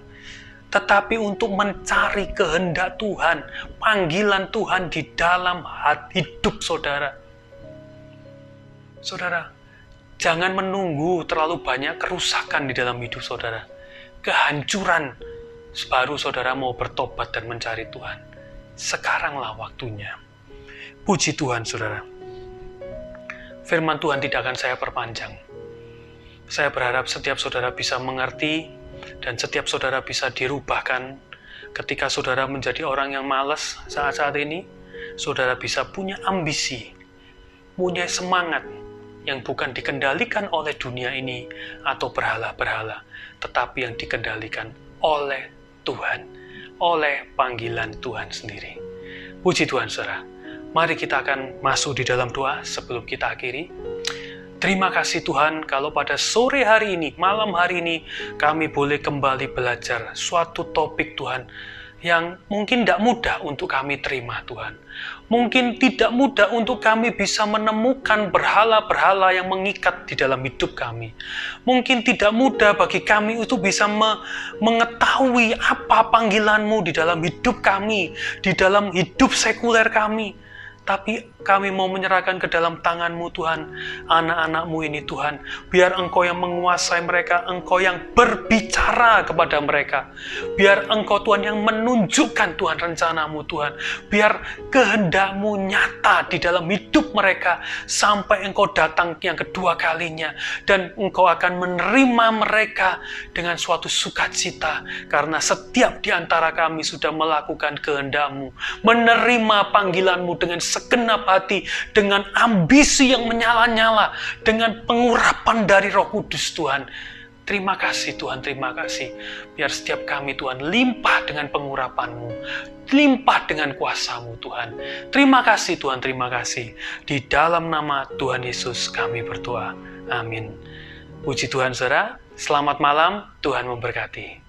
tetapi untuk mencari kehendak Tuhan, panggilan Tuhan di dalam hidup saudara. Saudara, jangan menunggu terlalu banyak kerusakan di dalam hidup saudara. Kehancuran, baru saudara mau bertobat dan mencari Tuhan. Sekaranglah waktunya. Puji Tuhan, saudara. Firman Tuhan tidak akan saya perpanjang. Saya berharap setiap saudara bisa mengerti dan setiap saudara bisa dirubahkan. Ketika saudara menjadi orang yang malas saat-saat ini, saudara bisa punya ambisi, punya semangat yang bukan dikendalikan oleh dunia ini atau berhala-berhala, tetapi yang dikendalikan oleh Tuhan, oleh panggilan Tuhan sendiri. Puji Tuhan, saudara. Mari kita akan masuk di dalam doa sebelum kita akhiri. Terima kasih Tuhan kalau pada sore hari ini, malam hari ini, kami boleh kembali belajar suatu topik Tuhan yang mungkin tidak mudah untuk kami terima Tuhan. Mungkin tidak mudah untuk kami bisa menemukan berhala-berhala yang mengikat di dalam hidup kami. Mungkin tidak mudah bagi kami itu bisa mengetahui apa panggilan-Mu di dalam hidup kami, di dalam hidup sekuler kami. Tapi Kami mau menyerahkan ke dalam tangan-Mu Tuhan, anak-anak-Mu ini Tuhan. Biar Engkau yang menguasai mereka, Engkau yang berbicara kepada mereka. Biar Engkau Tuhan yang menunjukkan Tuhan rencana-Mu Tuhan. Biar kehendak-Mu nyata di dalam hidup mereka sampai Engkau datang yang kedua kalinya. Dan Engkau akan menerima mereka dengan suatu sukacita. Karena setiap di antara kami sudah melakukan kehendak-Mu, menerima panggilan-Mu dengan segenap hati, dengan ambisi yang menyala-nyala, dengan pengurapan dari Roh Kudus Tuhan. Terima kasih Tuhan, terima kasih. Biar setiap kami Tuhan limpah dengan pengurapan-Mu, limpah dengan kuasa-Mu Tuhan. Terima kasih Tuhan, terima kasih. Di dalam nama Tuhan Yesus kami berdoa. Amin. Puji Tuhan saudara, selamat malam, Tuhan memberkati.